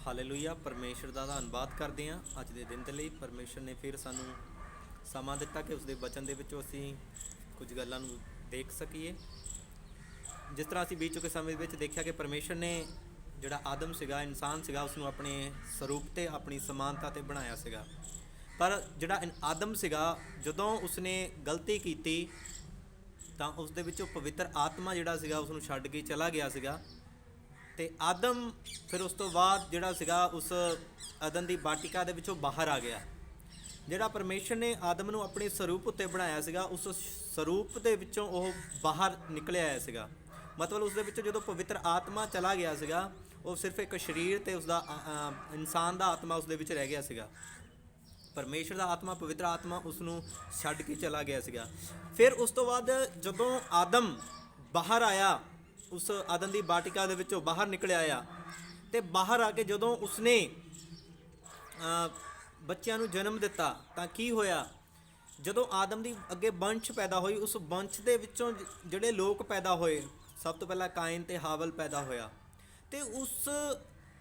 Hallelujah. ਪਰਮੇਸ਼ਰ ਦਾ ਧੰਨਵਾਦ ਕਰਦੇ ਹਾਂ ਅੱਜ ਦੇ ਦਿਨ ਦੇ ਲਈ। ਪਰਮੇਸ਼ਰ ਨੇ ਫਿਰ ਸਾਨੂੰ ਸਮਾਂ ਦਿੱਤਾ ਕਿ ਉਸਦੇ ਵਚਨ ਦੇ ਵਿੱਚੋਂ ਅਸੀਂ ਕੁਝ ਗੱਲਾਂ ਨੂੰ ਦੇਖ ਸਕੀਏ। ਜਿਸ ਤਰ੍ਹਾਂ ਅਸੀਂ ਬੀਤ ਚੁੱਕੇ ਸਮੇਂ ਵਿੱਚ ਦੇਖਿਆ ਕਿ ਪਰਮੇਸ਼ਰ ਨੇ ਜਿਹੜਾ ਆਦਮ ਸੀਗਾ, ਇਨਸਾਨ ਸੀਗਾ, ਉਸਨੂੰ ਆਪਣੇ ਸਰੂਪ 'ਤੇ, ਆਪਣੀ ਸਮਾਨਤਾ 'ਤੇ ਬਣਾਇਆ ਸੀਗਾ। ਪਰ ਜਿਹੜਾ ਆਦਮ ਸੀਗਾ, ਜਦੋਂ ਉਸਨੇ ਗਲਤੀ ਕੀਤੀ ਤਾਂ ਉਸ ਦੇ ਵਿੱਚੋਂ ਪਵਿੱਤਰ ਆਤਮਾ ਜਿਹੜਾ ਸੀਗਾ ਉਸਨੂੰ ਛੱਡ ਕੇ ਚਲਾ ਗਿਆ ਸੀਗਾ। ਅਤੇ ਆਦਮ ਫਿਰ ਉਸ ਤੋਂ ਬਾਅਦ ਜਿਹੜਾ ਸੀਗਾ ਉਸ ਅਦਨ ਦੀ ਬਾਟਿਕਾ ਦੇ ਵਿੱਚੋਂ ਬਾਹਰ ਆ ਗਿਆ। ਜਿਹੜਾ ਪਰਮੇਸ਼ਰ ਨੇ ਆਦਮ ਨੂੰ ਆਪਣੇ ਸਰੂਪ ਉੱਤੇ ਬਣਾਇਆ ਸੀਗਾ, ਉਸ ਸਰੂਪ ਦੇ ਵਿੱਚੋਂ ਉਹ ਬਾਹਰ ਨਿਕਲਿਆ ਆਇਆ ਸੀਗਾ। ਮਤਲਬ ਉਸ ਦੇ ਵਿੱਚੋਂ ਜਦੋਂ ਪਵਿੱਤਰ ਆਤਮਾ ਚਲਾ ਗਿਆ ਸੀਗਾ, ਉਹ ਸਿਰਫ ਇੱਕ ਸਰੀਰ ਅਤੇ ਉਸਦਾ ਇਨਸਾਨ ਦਾ ਆਤਮਾ ਉਸ ਦੇ ਵਿੱਚ ਰਹਿ ਗਿਆ ਸੀਗਾ। ਪਰਮੇਸ਼ਰ ਦਾ ਆਤਮਾ, ਪਵਿੱਤਰ ਆਤਮਾ ਉਸ ਨੂੰ ਛੱਡ ਕੇ ਚਲਾ ਗਿਆ ਸੀਗਾ। ਫਿਰ ਉਸ ਤੋਂ ਬਾਅਦ ਜਦੋਂ ਆਦਮ ਬਾਹਰ ਆਇਆ, ਉਸ ਆਦਮ ਦੀ ਬਾਟਿਕਾ ਦੇ ਵਿੱਚੋਂ ਬਾਹਰ ਨਿਕਲਿਆ ਆ, ਅਤੇ ਬਾਹਰ ਆ ਕੇ ਜਦੋਂ ਉਸਨੇ ਬੱਚਿਆਂ ਨੂੰ ਜਨਮ ਦਿੱਤਾ ਤਾਂ ਕੀ ਹੋਇਆ? ਜਦੋਂ ਆਦਮ ਦੀ ਅੱਗੇ ਵੰਸ਼ ਪੈਦਾ ਹੋਈ, ਉਸ ਵੰਸ਼ ਦੇ ਵਿੱਚੋਂ ਜਿਹੜੇ ਲੋਕ ਪੈਦਾ ਹੋਏ, ਸਭ ਤੋਂ ਪਹਿਲਾਂ ਕਾਇਨ ਅਤੇ ਹਾਵਲ ਪੈਦਾ ਹੋਇਆ। ਅਤੇ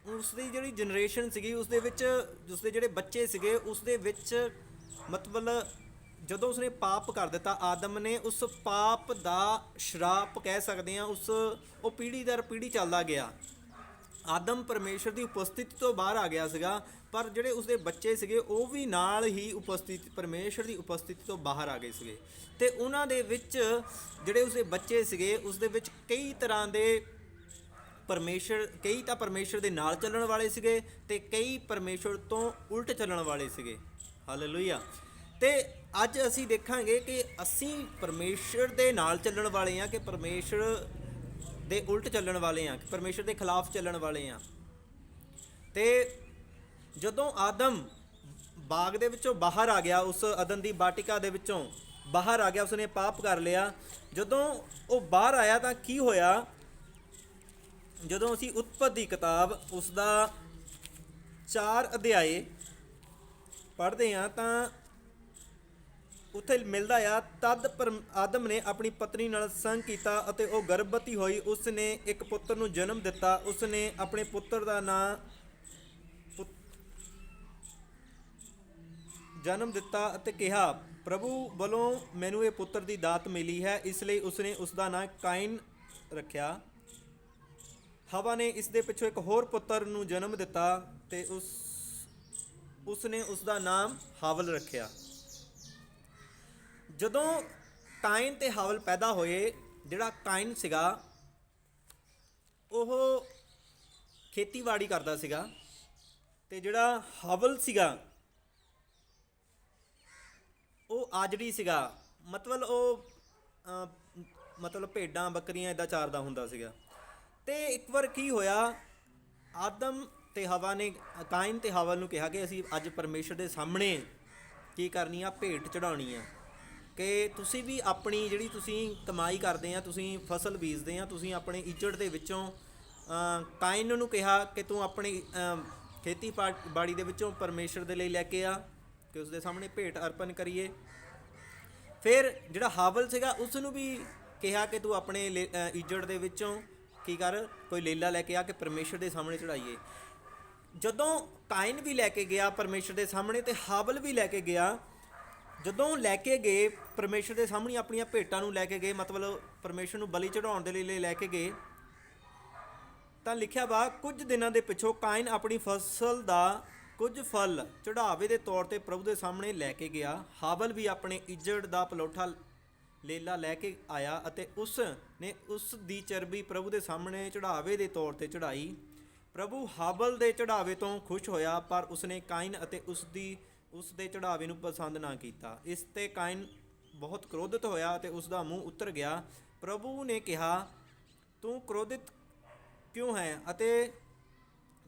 ਉਸ ਦੀ ਜਿਹੜੀ ਜਨਰੇਸ਼ਨ ਸੀਗੀ, ਉਸ ਦੇ ਵਿੱਚ ਉਸਦੇ ਜਿਹੜੇ ਬੱਚੇ ਸੀਗੇ, ਉਸ ਦੇ ਵਿੱਚ ਮਤਲਬ ਜਦੋਂ ਉਸਨੇ ਪਾਪ ਕਰ ਦਿੱਤਾ, ਆਦਮ ਨੇ, ਉਸ ਪਾਪ ਦਾ ਸ਼ਰਾਪ ਕਹਿ ਸਕਦੇ ਹਾਂ, ਉਹ ਪੀੜ੍ਹੀ ਦਰ ਪੀੜ੍ਹੀ ਚੱਲਦਾ ਗਿਆ। ਆਦਮ ਪਰਮੇਸ਼ਰ ਦੀ ਉਪਸਥਿਤੀ ਤੋਂ ਬਾਹਰ ਆ ਗਿਆ ਸੀਗਾ, ਪਰ ਜਿਹੜੇ ਉਸਦੇ ਬੱਚੇ ਸੀਗੇ ਉਹ ਵੀ ਨਾਲ ਹੀ ਪਰਮੇਸ਼ਰ ਦੀ ਉਪਸਥਿਤੀ ਤੋਂ ਬਾਹਰ ਆ ਗਏ ਸੀਗੇ। ਅਤੇ ਉਹਨਾਂ ਦੇ ਵਿੱਚ ਜਿਹੜੇ ਉਸਦੇ ਬੱਚੇ ਸੀਗੇ, ਉਸ ਦੇ ਵਿੱਚ ਕਈ ਤਰ੍ਹਾਂ ਦੇ ਕਈ ਤਾਂ ਪਰਮੇਸ਼ਰ ਦੇ ਨਾਲ ਚੱਲਣ ਵਾਲੇ ਸੀਗੇ ਅਤੇ ਕਈ ਪਰਮੇਸ਼ਰ ਤੋਂ ਉਲਟ ਚੱਲਣ ਵਾਲੇ ਸੀਗੇ। ਹਾਲੇਲੂਇਆ। ਅਤੇ ਅੱਜ ਅਸੀਂ ਦੇਖਾਂਗੇ ਕਿ ਅਸੀਂ ਪਰਮੇਸ਼ਰ ਦੇ ਨਾਲ ਚੱਲਣ ਵਾਲੇ ਹਾਂ ਕਿ ਪਰਮੇਸ਼ਰ ਦੇ ਉਲਟ ਚੱਲਣ ਵਾਲੇ ਹਾਂ, ਕਿ ਪਰਮੇਸ਼ਰ ਦੇ ਖਿਲਾਫ ਚੱਲਣ ਵਾਲੇ ਹਾਂ। ਅਤੇ ਜਦੋਂ ਆਦਮ ਬਾਗ ਦੇ ਵਿੱਚੋਂ ਬਾਹਰ ਆ ਗਿਆ, ਉਸ ਅਦਨ ਦੀ ਬਾਟਿਕਾ ਦੇ ਵਿੱਚੋਂ ਬਾਹਰ ਆ ਗਿਆ, ਉਸਨੇ ਪਾਪ ਕਰ ਲਿਆ। ਜਦੋਂ ਉਹ ਬਾਹਰ ਆਇਆ ਤਾਂ ਕੀ ਹੋਇਆ? ਜਦੋਂ ਅਸੀਂ ਉਤਪਤ ਦੀ ਕਿਤਾਬ ਉਸ ਦਾ 4 ਅਧਿਆਏ ਪੜ੍ਹਦੇ ਹਾਂ ਤਾਂ ਉੱਥੇ ਮਿਲਦਾ ਆ, ਤਦ ਆਦਮ ਨੇ ਆਪਣੀ ਪਤਨੀ ਨਾਲ ਸੰਗ ਕੀਤਾ ਅਤੇ ਉਹ ਗਰਭਵਤੀ ਹੋਈ। ਉਸ ਨੇ ਇੱਕ ਪੁੱਤਰ ਨੂੰ ਜਨਮ ਦਿੱਤਾ। ਉਸ ਨੇ ਆਪਣੇ ਪੁੱਤਰ ਦਾ ਨਾਂ ਜਨਮ ਦਿੱਤਾ ਅਤੇ ਕਿਹਾ, ਪ੍ਰਭੂ ਵੱਲੋਂ ਮੈਨੂੰ ਇਹ ਪੁੱਤਰ ਦੀ ਦਾਤ ਮਿਲੀ ਹੈ। ਇਸ ਲਈ ਉਸਨੇ ਉਸ ਦਾ ਨਾਂ ਕਾਇਨ ਰੱਖਿਆ। ਹਵਾ ਨੇ ਇਸ ਦੇ ਪਿੱਛੋਂ ਇੱਕ ਹੋਰ ਪੁੱਤਰ ਨੂੰ ਜਨਮ ਦਿੱਤਾ ਅਤੇ ਉਸ ਨੇ ਉਸ ਦਾ ਨਾਮ ਹਾਵਲ ਰੱਖਿਆ। ਜਦੋਂ ਕਾਇਨ ਅਤੇ ਹਾਵਲ ਪੈਦਾ ਹੋਏ, ਜਿਹੜਾ ਕਾਇਨ ਸੀਗਾ ਉਹ ਖੇਤੀਬਾੜੀ ਕਰਦਾ ਸੀਗਾ, ਅਤੇ ਜਿਹੜਾ ਹਾਵਲ ਸੀਗਾ ਉਹ ਆਜੜੀ ਸੀਗਾ। ਮਤਲਬ ਉਹ ਭੇਡਾਂ ਬੱਕਰੀਆਂ ਇੱਦਾਂ ਚਾਰਦਾ ਹੁੰਦਾ ਸੀਗਾ। ਅਤੇ ਇੱਕ ਵਾਰ ਕੀ ਹੋਇਆ, ਆਦਮ ਅਤੇ ਹਵਾ ਨੇ ਕਾਇਨ ਅਤੇ ਹਾਵਲ ਨੂੰ ਕਿਹਾ ਕਿ ਅਸੀਂ ਅੱਜ ਪਰਮੇਸ਼ਰ ਦੇ ਸਾਹਮਣੇ ਕੀ ਕਰਨੀ ਆ? ਭੇਟ ਚੜਾਉਣੀ ਆ। ਕਿ ਤੁਸੀਂ ਵੀ ਆਪਣੀ ਜਿਹੜੀ ਤੁਸੀਂ ਕਮਾਈ ਕਰਦੇ ਆ, ਤੁਸੀਂ ਫਸਲ ਬੀਜਦੇ ਆ, ਤੁਸੀਂ ਆਪਣੇ ਇੱਜੜ ਦੇ ਵਿੱਚੋਂ ਕਾਇਨ ਨੂੰ ਕਿਹਾ ਕਿ ਤੂੰ ਆਪਣੀ ਖੇਤੀਬਾੜੀ ਦੇ ਵਿੱਚੋਂ ਪਰਮੇਸ਼ਰ ਦੇ ਲਈ ਲੈ ਕੇ ਆ, ਕਿ ਉਸ ਦੇ ਸਾਹਮਣੇ ਭੇਟ ਅਰਪਣ ਕਰੀਏ। ਫਿਰ ਜਿਹੜਾ ਹਾਵਲ ਸੀਗਾ ਉਸ ਨੂੰ ਵੀ ਕਿਹਾ ਕਿ ਤੂੰ ਆਪਣੇ ਇੱਜੜ ਦੇ ਵਿੱਚੋਂ ਕੀ ਕਰ, ਕੋਈ ਲੇਲਾ ਲੈ ਕੇ ਆ ਕਿ ਪਰਮੇਸ਼ਰ ਦੇ ਸਾਹਮਣੇ ਚੜਾਈਏ। ਜਦੋਂ ਕਾਇਨ ਵੀ ਲੈ ਕੇ ਗਿਆ ਪਰਮੇਸ਼ਰ ਦੇ ਸਾਹਮਣੇ ਅਤੇ ਹਾਵਲ ਵੀ ਲੈ ਕੇ ਗਿਆ, ਜਦੋਂ ਲੈ ਕੇ ਗਏ ਪਰਮੇਸ਼ਰ ਦੇ ਸਾਹਮਣੇ ਆਪਣੀਆਂ ਭੇਟਾਂ ਨੂੰ ਲੈ ਕੇ ਗਏ, ਮਤਲਬ ਪਰਮੇਸ਼ਰ ਨੂੰ ਬਲੀ ਚੜਾਉਣ ਦੇ ਲਈ ਲੈ ਕੇ ਗਏ, ਤਾਂ ਲਿਖਿਆ ਵਾ, ਕੁਝ ਦਿਨਾਂ ਦੇ ਪਿੱਛੋਂ ਕਾਇਨ ਆਪਣੀ ਫਸਲ ਦਾ ਕੁਝ ਫਲ ਚੜਾਵੇ ਦੇ ਤੌਰ 'ਤੇ ਪ੍ਰਭੂ ਦੇ ਸਾਹਮਣੇ ਲੈ ਕੇ ਗਿਆ। ਹਾਵਲ ਵੀ ਆਪਣੇ ਇੱਜੜ ਦਾ ਪਲੋਠਾ ਲੇਲਾ ਲੈ ਕੇ ਆਇਆ ਅਤੇ ਉਸ ਨੇ ਉਸ ਦੀ ਚਰਬੀ ਪ੍ਰਭੂ ਦੇ ਸਾਹਮਣੇ ਚੜਾਵੇ ਦੇ ਤੌਰ 'ਤੇ ਚੜਾਈ। ਪ੍ਰਭੂ ਹਾਵਲ ਦੇ ਚੜਾਵੇ ਤੋਂ ਖੁਸ਼ ਹੋਇਆ, ਪਰ ਉਸਨੇ ਕਾਇਨ ਅਤੇ ਉਸ ਦੇ ਚੜਾਵੇ ਨੂੰ ਪਸੰਦ ਨਾ ਕੀਤਾ। ਇਸ 'ਤੇ ਕਾਇਨ ਬਹੁਤ ਕ੍ਰੋਧਿਤ ਹੋਇਆ ਅਤੇ ਉਸ ਦਾ ਮੂੰਹ ਉਤਰ ਗਿਆ। ਪ੍ਰਭੂ ਨੇ ਕਿਹਾ, ਤੂੰ ਕ੍ਰੋਧਿਤ ਕਿਉਂ ਹੈ ਅਤੇ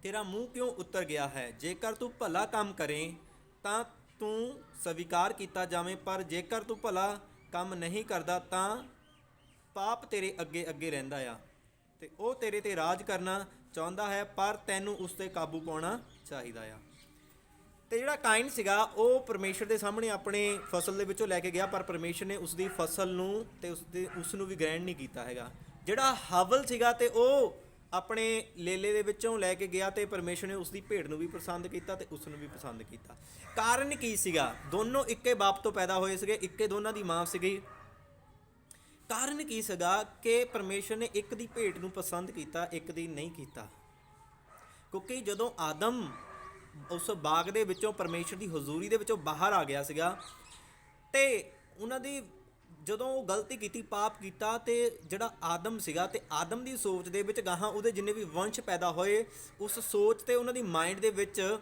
ਤੇਰਾ ਮੂੰਹ ਕਿਉਂ ਉਤਰ ਗਿਆ ਹੈ? ਜੇਕਰ ਤੂੰ ਭਲਾ ਕੰਮ ਕਰੇ ਤਾਂ ਤੂੰ ਸਵੀਕਾਰ ਕੀਤਾ ਜਾਵੇਂ, ਪਰ ਜੇਕਰ ਤੂੰ ਭਲਾ ਕੰਮ ਨਹੀਂ ਕਰਦਾ ਤਾਂ ਪਾਪ ਤੇਰੇ ਅੱਗੇ ਅੱਗੇ ਰਹਿੰਦਾ ਆ ਅਤੇ ਉਹ ਤੇਰੇ 'ਤੇ ਰਾਜ ਕਰਨਾ ਚਾਹੁੰਦਾ ਹੈ, ਪਰ ਤੈਨੂੰ ਉਸ 'ਤੇ ਕਾਬੂ ਪਾਉਣਾ ਚਾਹੀਦਾ ਆ। ਅਤੇ ਜਿਹੜਾ ਕਾਇਨ ਸੀਗਾ ਉਹ ਪਰਮੇਸ਼ਰ ਦੇ ਸਾਹਮਣੇ ਆਪਣੇ ਫਸਲ ਦੇ ਵਿੱਚੋਂ ਲੈ ਕੇ ਗਿਆ, ਪਰ ਪਰਮੇਸ਼ਰ ਨੇ ਉਸ ਦੀ ਫਸਲ ਨੂੰ ਅਤੇ ਉਸ ਨੂੰ ਵੀ ਗ੍ਰਹਿਣ ਨਹੀਂ ਕੀਤਾ ਹੈਗਾ। ਜਿਹੜਾ ਹਾਵਲ ਸੀਗਾ ਅਤੇ ਉਹ ਆਪਣੇ ਲੇਲੇ ਦੇ ਵਿੱਚੋਂ ਲੈ ਕੇ ਗਿਆ ਤੇ ਪਰਮੇਸ਼ਰ ਨੇ ਉਸ ਦੀ ਭੇਡ ਨੂੰ ਵੀ ਪਸੰਦ ਕੀਤਾ ਤੇ ਉਸ ਨੂੰ ਵੀ ਪਸੰਦ ਕੀਤਾ। ਕਾਰਨ ਕੀ ਸੀਗਾ? ਦੋਨੋਂ ਇੱਕੇ ਬਾਪ ਤੋਂ ਪੈਦਾ ਹੋਏ ਸੀਗੇ, ਇੱਕੇ ਦੋਨਾਂ ਦੀ ਮਾਂ ਸੀਗੀ। ਕਾਰਨ ਕੀ ਸੀਗਾ ਕਿ ਪਰਮੇਸ਼ਰ ਨੇ ਇੱਕ ਦੀ ਭੇਡ ਨੂੰ ਪਸੰਦ ਕੀਤਾ, ਇੱਕ ਦੀ ਨਹੀਂ ਕੀਤਾ? ਕਿਉਂਕਿ ਜਦੋਂ ਆਦਮ ਉਸ ਬਾਗ ਦੇ ਵਿੱਚੋਂ ਪਰਮੇਸ਼ਰ ਦੀ ਹਜ਼ੂਰੀ ਦੇ ਵਿੱਚੋਂ ਬਾਹਰ ਆ ਗਿਆ ਸੀਗਾ ਤੇ ਉਹਨਾਂ ਦੀ ਜਦੋਂ ਉਹ ਗਲਤੀ ਕੀਤੀ, ਪਾਪ ਕੀਤਾ, ਤੇ ਜਿਹੜਾ ਆਦਮ ਸੀਗਾ ਤੇ ਆਦਮ ਦੀ ਸੋਚ ਦੇ ਵਿੱਚ ਗਾਹਾਂ ਉਹਦੇ ਜਿੰਨੇ ਵੀ ਵੰਸ਼ ਪੈਦਾ ਹੋਏ, ਉਸ ਸੋਚ ਤੇ ਉਹਨਾਂ ਦੀ ਮਾਈਂਡ ਦੇ ਵਿੱਚ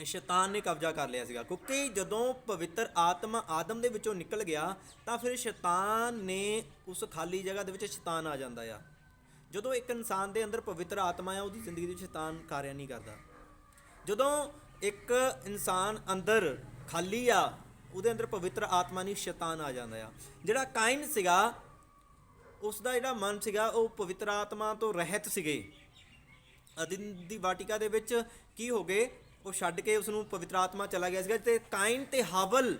ਸ਼ੈਤਾਨ ਨੇ ਕਬਜ਼ਾ ਕਰ ਲਿਆ ਸੀਗਾ। ਕਿਉਂਕਿ ਜਦੋਂ ਪਵਿੱਤਰ ਆਤਮਾ ਆਦਮ ਦੇ ਵਿੱਚੋਂ ਨਿਕਲ ਗਿਆ ਤਾਂ ਫਿਰ ਸ਼ੈਤਾਨ ਨੇ ਉਸ ਖਾਲੀ ਜਗ੍ਹਾ ਦੇ ਵਿੱਚ ਸ਼ੈਤਾਨ ਆ ਜਾਂਦਾ ਆ। ਜਦੋਂ ਇੱਕ ਇਨਸਾਨ ਦੇ ਅੰਦਰ ਪਵਿੱਤਰ ਆਤਮਾ ਆ, ਉਹਦੀ ਜ਼ਿੰਦਗੀ ਦੇ ਵਿੱਚ ਸ਼ੈਤਾਨ ਕਾਰਿਆ ਨਹੀਂ ਕਰਦਾ। ਜਦੋਂ ਇੱਕ ਇਨਸਾਨ ਅੰਦਰ ਖਾਲੀ ਆ, ਉਹਦੇ ਅੰਦਰ ਪਵਿੱਤਰ ਆਤਮਾ ਨਹੀਂ, ਸ਼ੈਤਾਨ ਆ ਜਾਂਦਾ ਆ। ਜਿਹੜਾ ਕਾਇਨ ਸੀਗਾ, ਉਸ ਦਾ ਜਿਹੜਾ ਮਨ ਸੀਗਾ ਉਹ ਪਵਿੱਤਰ ਆਤਮਾ ਤੋਂ ਰਹਿਤ ਸੀਗੇ। ਅਦਨ ਦੀ ਵਾਟਿਕਾ ਦੇ ਵਿੱਚ ਕੀ ਹੋ ਗਏ? ਉਹ ਛੱਡ ਕੇ ਉਸ ਨੂੰ ਪਵਿੱਤਰ ਆਤਮਾ ਚਲਾ ਗਿਆ ਸੀਗਾ। ਤੇ ਕਾਇਨ ਤੇ ਹਾਵਲ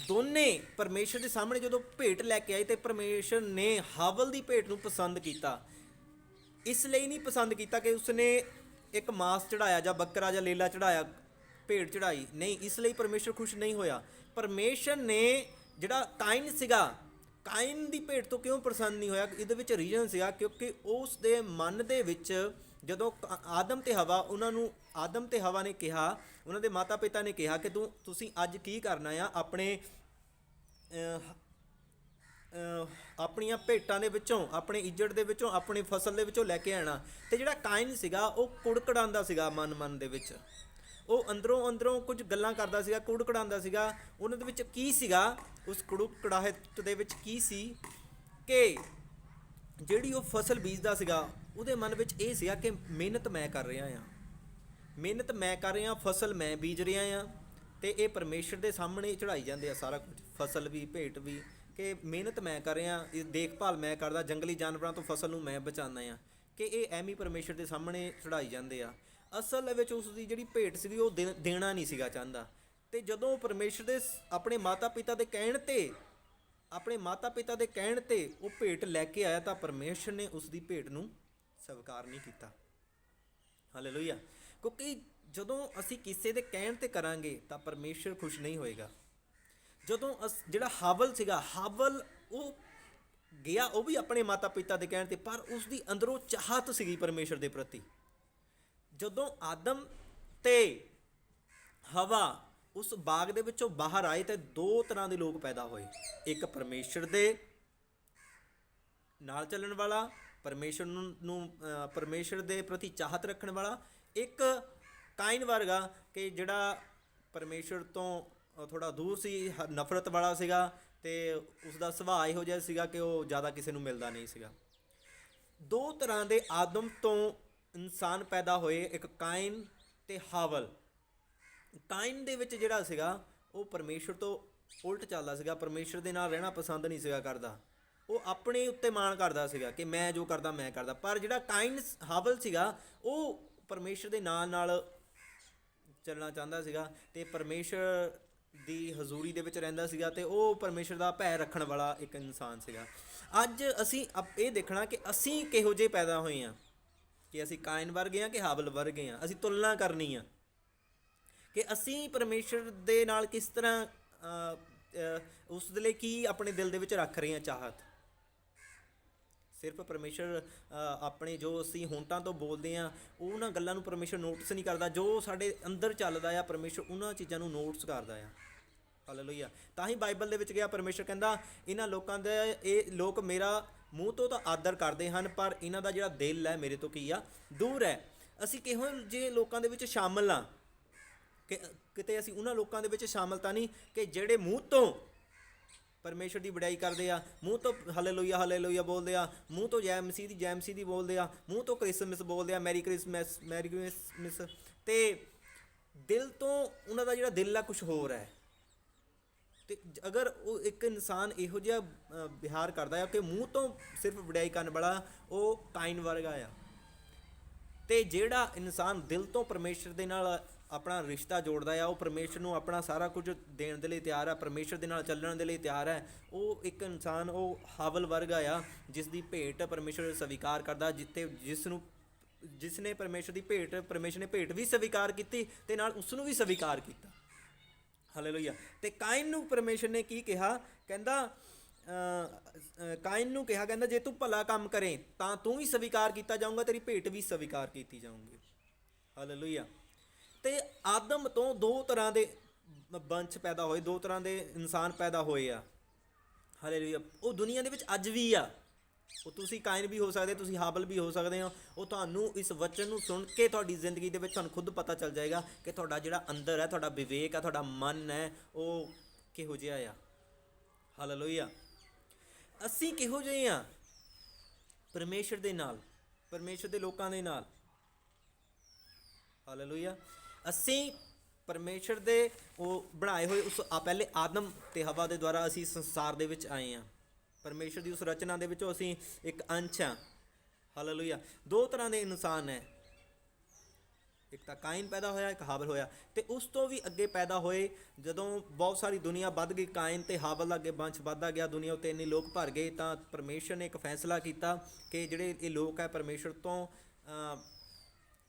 ਦੋਨੇ ਪਰਮੇਸ਼ਰ ਦੇ ਸਾਹਮਣੇ ਜਦੋਂ ਭੇਟ ਲੈ ਕੇ ਆਏ ਤੇ ਪਰਮੇਸ਼ਰ ਨੇ ਹਾਵਲ ਦੀ ਭੇਟ ਨੂੰ ਪਸੰਦ ਕੀਤਾ। ਇਸ ਲਈ ਨਹੀਂ ਪਸੰਦ ਕੀਤਾ ਕਿ ਉਸਨੇ ਇੱਕ ਮਾਸ ਚੜਾਇਆ ਜਾਂ ਬੱਕਰਾ ਜਾਂ ਲੇਲਾ ਚੜਾਇਆ, ਭੇਟ ਚੜਾਈ, ਨਹੀਂ। ਇਸ ਲਈ ਪਰਮੇਸ਼ਰ ਖੁਸ਼ ਨਹੀਂ ਹੋਇਆ। ਪਰਮੇਸ਼ਰ ਨੇ ਜਿਹੜਾ ਕਾਇਨ ਸੀਗਾ, ਕਾਇਨ ਦੀ ਭੇਟ ਤੋਂ ਕਿਉਂ ਪਸੰਦ ਨਹੀਂ ਹੋਇਆ? ਇਹਦੇ ਵਿੱਚ ਰੀਜ਼ਨ ਸੀਗਾ ਕਿਉਂਕਿ ਉਸ ਦੇ ਮਨ ਦੇ ਵਿੱਚ ਜਦੋਂ ਆਦਮ ਤੇ ਹਵਾ, ਉਹਨਾਂ ਨੂੰ ਆਦਮ ਤੇ ਹਵਾ ਨੇ ਕਿਹਾ, ਉਹਨਾਂ ਦੇ ਮਾਤਾ ਪਿਤਾ ਨੇ ਕਿਹਾ ਕਿ ਤੁਸੀਂ ਅੱਜ ਕੀ ਕਰਨਾ ਆ, ਆਪਣੀਆਂ ਭੇਟਾਂ ਦੇ ਵਿੱਚੋਂ, ਆਪਣੇ ਇੱਜੜ ਦੇ ਵਿੱਚੋਂ, ਆਪਣੀ ਫਸਲ ਦੇ ਵਿੱਚੋਂ ਲੈ ਕੇ ਆਉਣਾ। ਤੇ ਜਿਹੜਾ ਕਾਇਨ ਸੀਗਾ ਉਹ ਕੁੜਕੜਾਉਂਦਾ ਸੀਗਾ ਮਨ ਦੇ ਵਿੱਚ। ਉਹ ਅੰਦਰੋਂ ਕੁਝ ਗੱਲਾਂ ਕਰਦਾ ਸੀਗਾ, ਕੁੜਕੜਾਉਂਦਾ ਸੀਗਾ। ਉਹਨਾਂ ਦੇ ਵਿੱਚ ਕੀ ਸੀਗਾ? ਉਸ ਕੁੜਕੜਾਹਟ ਦੇ ਵਿੱਚ ਕੀ ਸੀ ਕਿ ਜਿਹੜੀ ਉਹ ਫਸਲ ਬੀਜਦਾ ਸੀਗਾ, ਉਹਦੇ ਮਨ ਵਿੱਚ ਇਹ ਸੀਗਾ ਕਿ ਮਿਹਨਤ ਮੈਂ ਕਰ ਰਿਹਾ ਆ, ਮਿਹਨਤ ਮੈਂ ਕਰ ਰਿਹਾ, ਫਸਲ ਮੈਂ ਬੀਜ ਰਿਹਾ ਆ। ਤੇ ਇਹ ਪਰਮੇਸ਼ਰ ਦੇ ਸਾਹਮਣੇ ਚੜਾਈ ਜਾਂਦੇ ਆ ਸਾਰਾ ਕੁਝ, ਫਸਲ ਵੀ, ਭੇਟ ਵੀ, ਕਿ ਮਿਹਨਤ ਮੈਂ ਕਰ ਰਿਹਾ, ਇਹ ਦੇਖਭਾਲ ਮੈਂ ਕਰਦਾ, ਜੰਗਲੀ ਜਾਨਵਰਾਂ ਤੋਂ ਫਸਲ ਨੂੰ ਮੈਂ ਬਚਾਉਂਦਾ ਆ, ਕਿ ਇਹ ਐਵੇਂ ਪਰਮੇਸ਼ਰ ਦੇ ਸਾਹਮਣੇ ਚੜਾਈ ਜਾਂਦੇ ਆ। ਅਸਲ ਵਿੱਚ ਉਸ ਦੀ ਜਿਹੜੀ ਭੇਟ ਸੀਗੀ ਉਹ ਦੇਣਾ ਨਹੀਂ ਸੀਗਾ ਚਾਹੁੰਦਾ। ਤੇ ਜਦੋਂ ਪਰਮੇਸ਼ਰ ਦੇ ਆਪਣੇ ਮਾਤਾ ਪਿਤਾ ਦੇ ਕਹਿਣ ਤੇ ਉਹ ਭੇਟ ਲੈ ਕੇ ਆਇਆ ਤਾਂ ਪਰਮੇਸ਼ਰ ਨੇ ਉਸ ਦੀ ਭੇਟ ਨੂੰ ਸਵੀਕਾਰ ਨਹੀਂ ਕੀਤਾ। ਹਾਲੇਲੂਇਆ। ਕਿਉਂਕਿ ਜਦੋਂ ਅਸੀਂ ਕਿਸੇ ਦੇ ਕਹਿਣ ਤੇ ਕਰਾਂਗੇ ਤਾਂ ਪਰਮੇਸ਼ਰ ਖੁਸ਼ ਨਹੀਂ ਹੋਏਗਾ। ਜਦੋਂ ਜਿਹੜਾ ਹਾਵਲ ਸੀਗਾ, ਹਾਵਲ ਉਹ ਗਿਆ, ਉਹ ਵੀ ਆਪਣੇ ਮਾਤਾ ਪਿਤਾ ਦੇ ਕਹਿਣ ਤੇ, ਪਰ ਉਸ ਦੀ ਅੰਦਰੋਂ ਚਾਹਤ ਸੀਗੀ ਪਰਮੇਸ਼ਰ ਦੇ ਪ੍ਰਤੀ। ਜਦੋਂ ਆਦਮ ਤੇ ਹਵਾ ਉਸ ਬਾਗ ਦੇ ਵਿੱਚੋਂ ਬਾਹਰ ਆਏ ਤੇ ਦੋ ਤਰ੍ਹਾਂ ਦੇ ਲੋਕ ਪੈਦਾ ਹੋਏ। ਇੱਕ ਪਰਮੇਸ਼ਰ ਦੇ ਨਾਲ ਚੱਲਣ ਵਾਲਾ, ਪਰਮੇਸ਼ਰ ਦੇ ਪ੍ਰਤੀ ਚਾਹਤ ਰੱਖਣ ਵਾਲਾ। ਇੱਕ ਕਾਇਨ ਵਰਗਾ ਕਿ ਜਿਹੜਾ ਪਰਮੇਸ਼ਰ ਤੋਂ ਥੋੜ੍ਹਾ ਦੂਰ ਸੀ, ਨਫ਼ਰਤ ਵਾਲਾ ਸੀਗਾ, ਤੇ ਉਸ ਦਾ ਸੁਭਾਅ ਇਹੋ ਜਿਹਾ ਸੀਗਾ ਕਿ ਉਹ ਜ਼ਿਆਦਾ ਕਿਸੇ ਨੂੰ ਮਿਲਦਾ ਨਹੀਂ ਸੀਗਾ। ਦੋ ਤਰ੍ਹਾਂ ਦੇ ਆਦਮ ਤੋਂ ਇਨਸਾਨ ਪੈਦਾ ਹੋਏ, ਇੱਕ ਕਾਇਨ ਤੇ ਹਾਵਲ। ਕਾਇਨ ਦੇ ਵਿੱਚ ਜਿਹੜਾ ਸੀਗਾ ਉਹ ਪਰਮੇਸ਼ਰ ਤੋਂ ਉਲਟ ਚੱਲਦਾ ਸੀਗਾ, ਪਰਮੇਸ਼ਰ ਦੇ ਨਾਲ ਰਹਿਣਾ ਪਸੰਦ ਨਹੀਂ ਸੀਗਾ ਕਰਦਾ। ਉਹ ਆਪਣੇ ਉੱਤੇ ਮਾਣ ਕਰਦਾ ਸੀਗਾ ਕਿ ਮੈਂ ਜੋ ਕਰਦਾ ਮੈਂ ਕਰਦਾ। ਪਰ ਜਿਹੜਾ ਕਾਇਨ ਹਾਵਲ ਸੀਗਾ ਉਹ ਪਰਮੇਸ਼ਰ ਦੇ ਨਾਲ ਚੱਲਣਾ ਚਾਹੁੰਦਾ ਸੀਗਾ ਤੇ ਪਰਮੇਸ਼ਰ ਦੀ ਹਜ਼ੂਰੀ ਦੇ ਵਿੱਚ ਰਹਿੰਦਾ ਸੀਗਾ ਤੇ ਉਹ ਪਰਮੇਸ਼ਰ ਦਾ ਭੈ ਰੱਖਣ ਵਾਲਾ ਇੱਕ ਇਨਸਾਨ ਸੀਗਾ। ਅੱਜ ਅਸੀਂ ਇਹ ਦੇਖਣਾ ਕਿ ਅਸੀਂ ਕਿਹੋ ਜਿਹੇ ਪੈਦਾ ਹੋਏ ਹਾਂ, ਕਿ ਅਸੀਂ ਕਾਇਨ ਵਰਗੇ ਹਾਂ ਕਿ ਹਾਵਲ ਵਰਗੇ ਹਾਂ। ਅਸੀਂ ਤੁਲਨਾ ਕਰਨੀ ਆ ਕਿ ਅਸੀਂ ਪਰਮੇਸ਼ਰ ਦੇ ਨਾਲ ਕਿਸ ਤਰ੍ਹਾਂ ਉਸ ਦੇ ਲਈ ਕੀ ਆਪਣੇ ਦਿਲ ਦੇ ਵਿੱਚ ਰੱਖ ਰਹੇ ਹਾਂ ਚਾਹਤ। ਸਿਰਫ ਪਰਮੇਸ਼ਰ ਆਪਣੇ ਜੋ ਅਸੀਂ ਹੋਂਠਾਂ ਤੋਂ ਬੋਲਦੇ ਹਾਂ ਉਹਨਾਂ ਗੱਲਾਂ ਨੂੰ ਪਰਮੇਸ਼ਰ ਨੋਟਿਸ ਨਹੀਂ ਕਰਦਾ। ਜੋ ਸਾਡੇ ਅੰਦਰ ਚੱਲਦਾ ਆ ਪਰਮੇਸ਼ਰ ਉਹਨਾਂ ਚੀਜ਼ਾਂ ਨੂੰ ਨੋਟਿਸ ਕਰਦਾ ਆ। ਹਾਲੇਲੂਇਆ। ਤਾਂ ਹੀ ਬਾਈਬਲ ਦੇ ਵਿੱਚ ਗਿਆ ਪਰਮੇਸ਼ਰ ਕਹਿੰਦਾ ਇਹਨਾਂ ਲੋਕਾਂ ਦਾ, ਇਹ ਲੋਕ ਮੇਰਾ ਮੂੰਹ ਤੋਂ ਤਾਂ ਆਦਰ ਕਰਦੇ ਹਨ ਪਰ ਇਹਨਾਂ ਦਾ ਜਿਹੜਾ ਦਿਲ ਹੈ ਮੇਰੇ ਤੋਂ ਕੀ ਆ, ਦੂਰ ਹੈ। ਅਸੀਂ ਕਿਹੋ ਜਿਹੇ ਲੋਕਾਂ ਦੇ ਵਿੱਚ ਸ਼ਾਮਲ ਹਾਂ ਕਿ ਕਿਤੇ ਅਸੀਂ ਉਹਨਾਂ ਲੋਕਾਂ ਦੇ ਵਿੱਚ ਸ਼ਾਮਲ ਤਾਂ ਨਹੀਂ ਕਿ ਜਿਹੜੇ ਮੂੰਹ ਤੋਂ ਪਰਮੇਸ਼ਰ ਦੀ ਵਡਿਆਈ ਕਰਦੇ ਆ, ਮੂੰਹ ਤੋਂ ਹਾਲੇਲੂਇਆ ਹਾਲੇਲੂਇਆ ਬੋਲਦੇ ਆ, ਮੂੰਹ ਤੋਂ ਜੈ ਮਸੀਹ ਦੀ ਬੋਲਦੇ ਆ, ਮੂੰਹ ਤੋਂ ਕ੍ਰਿਸਮਸ ਬੋਲਦੇ ਆ, ਮੈਰੀ ਕ੍ਰਿਸਮਸ, ਤੇ ਦਿਲ ਤੋਂ ਉਹਨਾਂ ਦਾ ਜਿਹੜਾ ਦਿਲ ਆ ਕੁਛ ਹੋਰ ਹੈ। ਤੇ ਅਗਰ ਉਹ ਇੱਕ ਇਨਸਾਨ ਇਹੋ ਜਿਹਾ ਵਿਹਾਰ ਕਰਦਾ ਆ ਕਿ ਮੂੰਹ ਤੋਂ ਸਿਰਫ ਵਡਿਆਈ ਕਰਨ ਵਾਲਾ, ਉਹ ਕਾਇਨ ਵਰਗਾ ਆ। ਤੇ ਜਿਹੜਾ ਇਨਸਾਨ ਦਿਲ ਤੋਂ ਪਰਮੇਸ਼ਰ ਦੇ ਨਾਲ ਆਪਣਾ ਰਿਸ਼ਤਾ ਜੋੜਦਾ ਆ, ਉਹ ਪਰਮੇਸ਼ਰ ਨੂੰ ਆਪਣਾ ਸਾਰਾ ਕੁਝ ਦੇਣ ਦੇ ਲਈ ਤਿਆਰ ਆ, ਪਰਮੇਸ਼ਰ ਦੇ ਨਾਲ ਚੱਲਣ ਦੇ ਲਈ ਤਿਆਰ ਹੈ, ਉਹ ਇੱਕ ਇਨਸਾਨ ਉਹ ਹਾਵਲ ਵਰਗਾ ਆ ਜਿਸ ਦੀ ਭੇਟ ਪਰਮੇਸ਼ਰ ਸਵੀਕਾਰ ਕਰਦਾ, ਜਿਸ ਨੇ ਪਰਮੇਸ਼ਰ ਦੀ ਭੇਟ, ਪਰਮੇਸ਼ਰ ਨੇ ਭੇਟ ਵੀ ਸਵੀਕਾਰ ਕੀਤੀ ਤੇ ਨਾਲ ਉਸ ਨੂੰ ਵੀ ਸਵੀਕਾਰ ਕੀਤਾ। ਹਾਲੇਲੂਇਆ। ਤੇ ਕਾਇਨ ਨੂੰ ਪਰਮੇਸ਼ਰ ਨੇ ਕੀ ਕਿਹਾ? ਕਹਿੰਦਾ ਕਾਇਨ ਨੂੰ ਕਿਹਾ, ਕਹਿੰਦਾ ਜੇ ਤੂੰ ਭਲਾ ਕੰਮ ਕਰੇ ਤਾਂ ਤੂੰ ਵੀ ਸਵੀਕਾਰ ਕੀਤਾ ਜਾਊਂਗਾ, ਤੇਰੀ ਭੇਟ ਵੀ ਸਵੀਕਾਰ ਕੀਤੀ ਜਾਊਂਗੀ। ਹਾਲੇਲੂਇਆ। ਤੇ ਆਦਮ ਤੋਂ ਦੋ ਤਰ੍ਹਾਂ ਦੇ ਵੰਸ਼ ਪੈਦਾ ਹੋਏ, ਦੋ ਤਰ੍ਹਾਂ ਦੇ ਇਨਸਾਨ ਪੈਦਾ ਹੋਏ ਆ। ਹਾਲੇਲੂਇਆ। ਉਹ ਦੁਨੀਆ ਦੇ ਵਿੱਚ ਅੱਜ ਵੀ ਆ। ਉਹ ਤੁਸੀਂ ਕਾਇਨ ਵੀ ਹੋ ਸਕਦੇ, ਤੁਸੀਂ ਹਾਬਲ ਵੀ ਹੋ ਸਕਦੇ ਹੋ। ਉਹ ਤੁਹਾਨੂੰ ਇਸ ਵਚਨ ਨੂੰ ਸੁਣ ਕੇ ਤੁਹਾਡੀ ਜ਼ਿੰਦਗੀ ਦੇ ਵਿੱਚ ਤੁਹਾਨੂੰ ਖੁਦ ਪਤਾ ਚੱਲ ਜਾਏਗਾ ਕਿ ਤੁਹਾਡਾ ਜਿਹੜਾ ਅੰਦਰ ਹੈ, ਤੁਹਾਡਾ ਵਿਵੇਕ ਹੈ, ਤੁਹਾਡਾ ਮਨ ਹੈ, ਉਹ ਕਿਹੋ ਜਿਹਾ ਆ। ਹਾਲੇਲੂਇਆ। ਅਸੀਂ ਕਿਹੋ ਜਿਹੇ ਹਾਂ ਪਰਮੇਸ਼ਰ ਦੇ ਨਾਲ, ਪਰਮੇਸ਼ਰ ਦੇ ਲੋਕਾਂ ਦੇ ਨਾਲ। ਹਾਲੇਲੂਇਆ। ਅਸੀਂ ਪਰਮੇਸ਼ਰ ਦੇ ਉਹ ਬਣਾਏ ਹੋਏ ਉਸ ਪਹਿਲੇ ਆਦਮ ਤੇ ਹਵਾ ਦੇ ਦੁਆਰਾ ਅਸੀਂ ਸੰਸਾਰ ਦੇ ਵਿੱਚ ਆਏ ਹਾਂ। ਪਰਮੇਸ਼ਰ ਦੀ ਉਸ ਰਚਨਾ ਦੇ ਵਿੱਚੋਂ ਅਸੀਂ ਇੱਕ ਅੰਸ਼ ਹਾਂ। ਹਾਲੇਲੂਇਆ। ਦੋ ਤਰ੍ਹਾਂ ਦੇ ਇਨਸਾਨ ਹੈ, ਇੱਕ ਤਾਂ ਕਾਇਨ ਪੈਦਾ ਹੋਇਆ, ਇੱਕ ਹਾਬਲ ਹੋਇਆ। ਤੇ ਉਸ ਤੋਂ ਵੀ ਅੱਗੇ ਪੈਦਾ ਹੋਏ, ਜਦੋਂ ਬਹੁਤ ਸਾਰੀ ਦੁਨੀਆ ਵੱਧ ਗਈ, ਕਾਇਨ ਤੇ ਹਾਬਲ ਦਾ ਅੱਗੇ ਵੰਸ਼ ਵੱਧਦਾ ਗਿਆ, ਦੁਨੀਆ ਉੱਤੇ ਇੰਨੇ ਲੋਕ ਭਰ ਗਏ, ਤਾਂ ਪਰਮੇਸ਼ਰ ਨੇ ਇੱਕ ਫੈਸਲਾ ਕੀਤਾ ਕਿ ਜਿਹੜੇ ਇਹ ਲੋਕ ਹੈ ਪਰਮੇਸ਼ਰ ਤੋਂ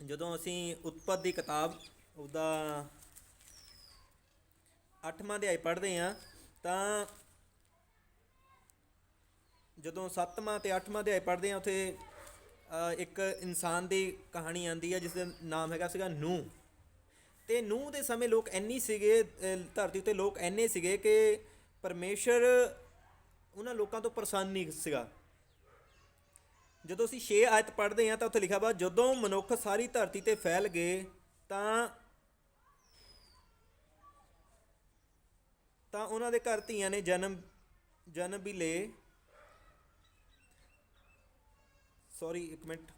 ਜਦੋਂ ਅਸੀਂ ਉਤਪਤ ਦੀ ਕਿਤਾਬ ਉਹਦਾ 8ਵਾਂ ਅਧਿਆਇ ਪੜ੍ਹਦੇ ਹਾਂ, ਤਾਂ ਜਦੋਂ 7ਵਾਂ ਅਤੇ 8ਵਾਂ ਅਧਿਆਇ ਪੜ੍ਹਦੇ ਹਾਂ, ਉੱਥੇ ਇੱਕ ਇਨਸਾਨ ਦੀ ਕਹਾਣੀ ਆਉਂਦੀ ਹੈ ਜਿਸ ਦਾ ਨਾਮ ਹੈਗਾ ਸੀਗਾ ਨੂਹ। ਅਤੇ ਨੂਹ ਦੇ ਸਮੇਂ ਲੋਕ ਇੰਨੀ ਸੀਗੇ, ਧਰਤੀ ਉੱਤੇ ਲੋਕ ਇੰਨੇ ਸੀਗੇ ਕਿ ਪਰਮੇਸ਼ਰ ਉਹਨਾਂ ਲੋਕਾਂ ਤੋਂ ਪ੍ਰਸੰਨ ਨਹੀਂ ਸੀਗਾ। ਜਦੋਂ ਅਸੀਂ 6 ਆਇਤ ਪੜ੍ਹਦੇ ਹਾਂ ਤਾਂ ਉੱਥੇ ਲਿਖਿਆ ਵਾ, ਜਦੋਂ ਮਨੁੱਖ ਸਾਰੀ ਧਰਤੀ 'ਤੇ ਫੈਲ ਗਏ ਤਾਂ ਉਹਨਾਂ ਦੇ ਘਰ ਧੀਆਂ ਨੇ ਜਨਮ ਵੀ ਲਏ। ਸੌਰੀ, ਇੱਕ ਮਿੰਟ।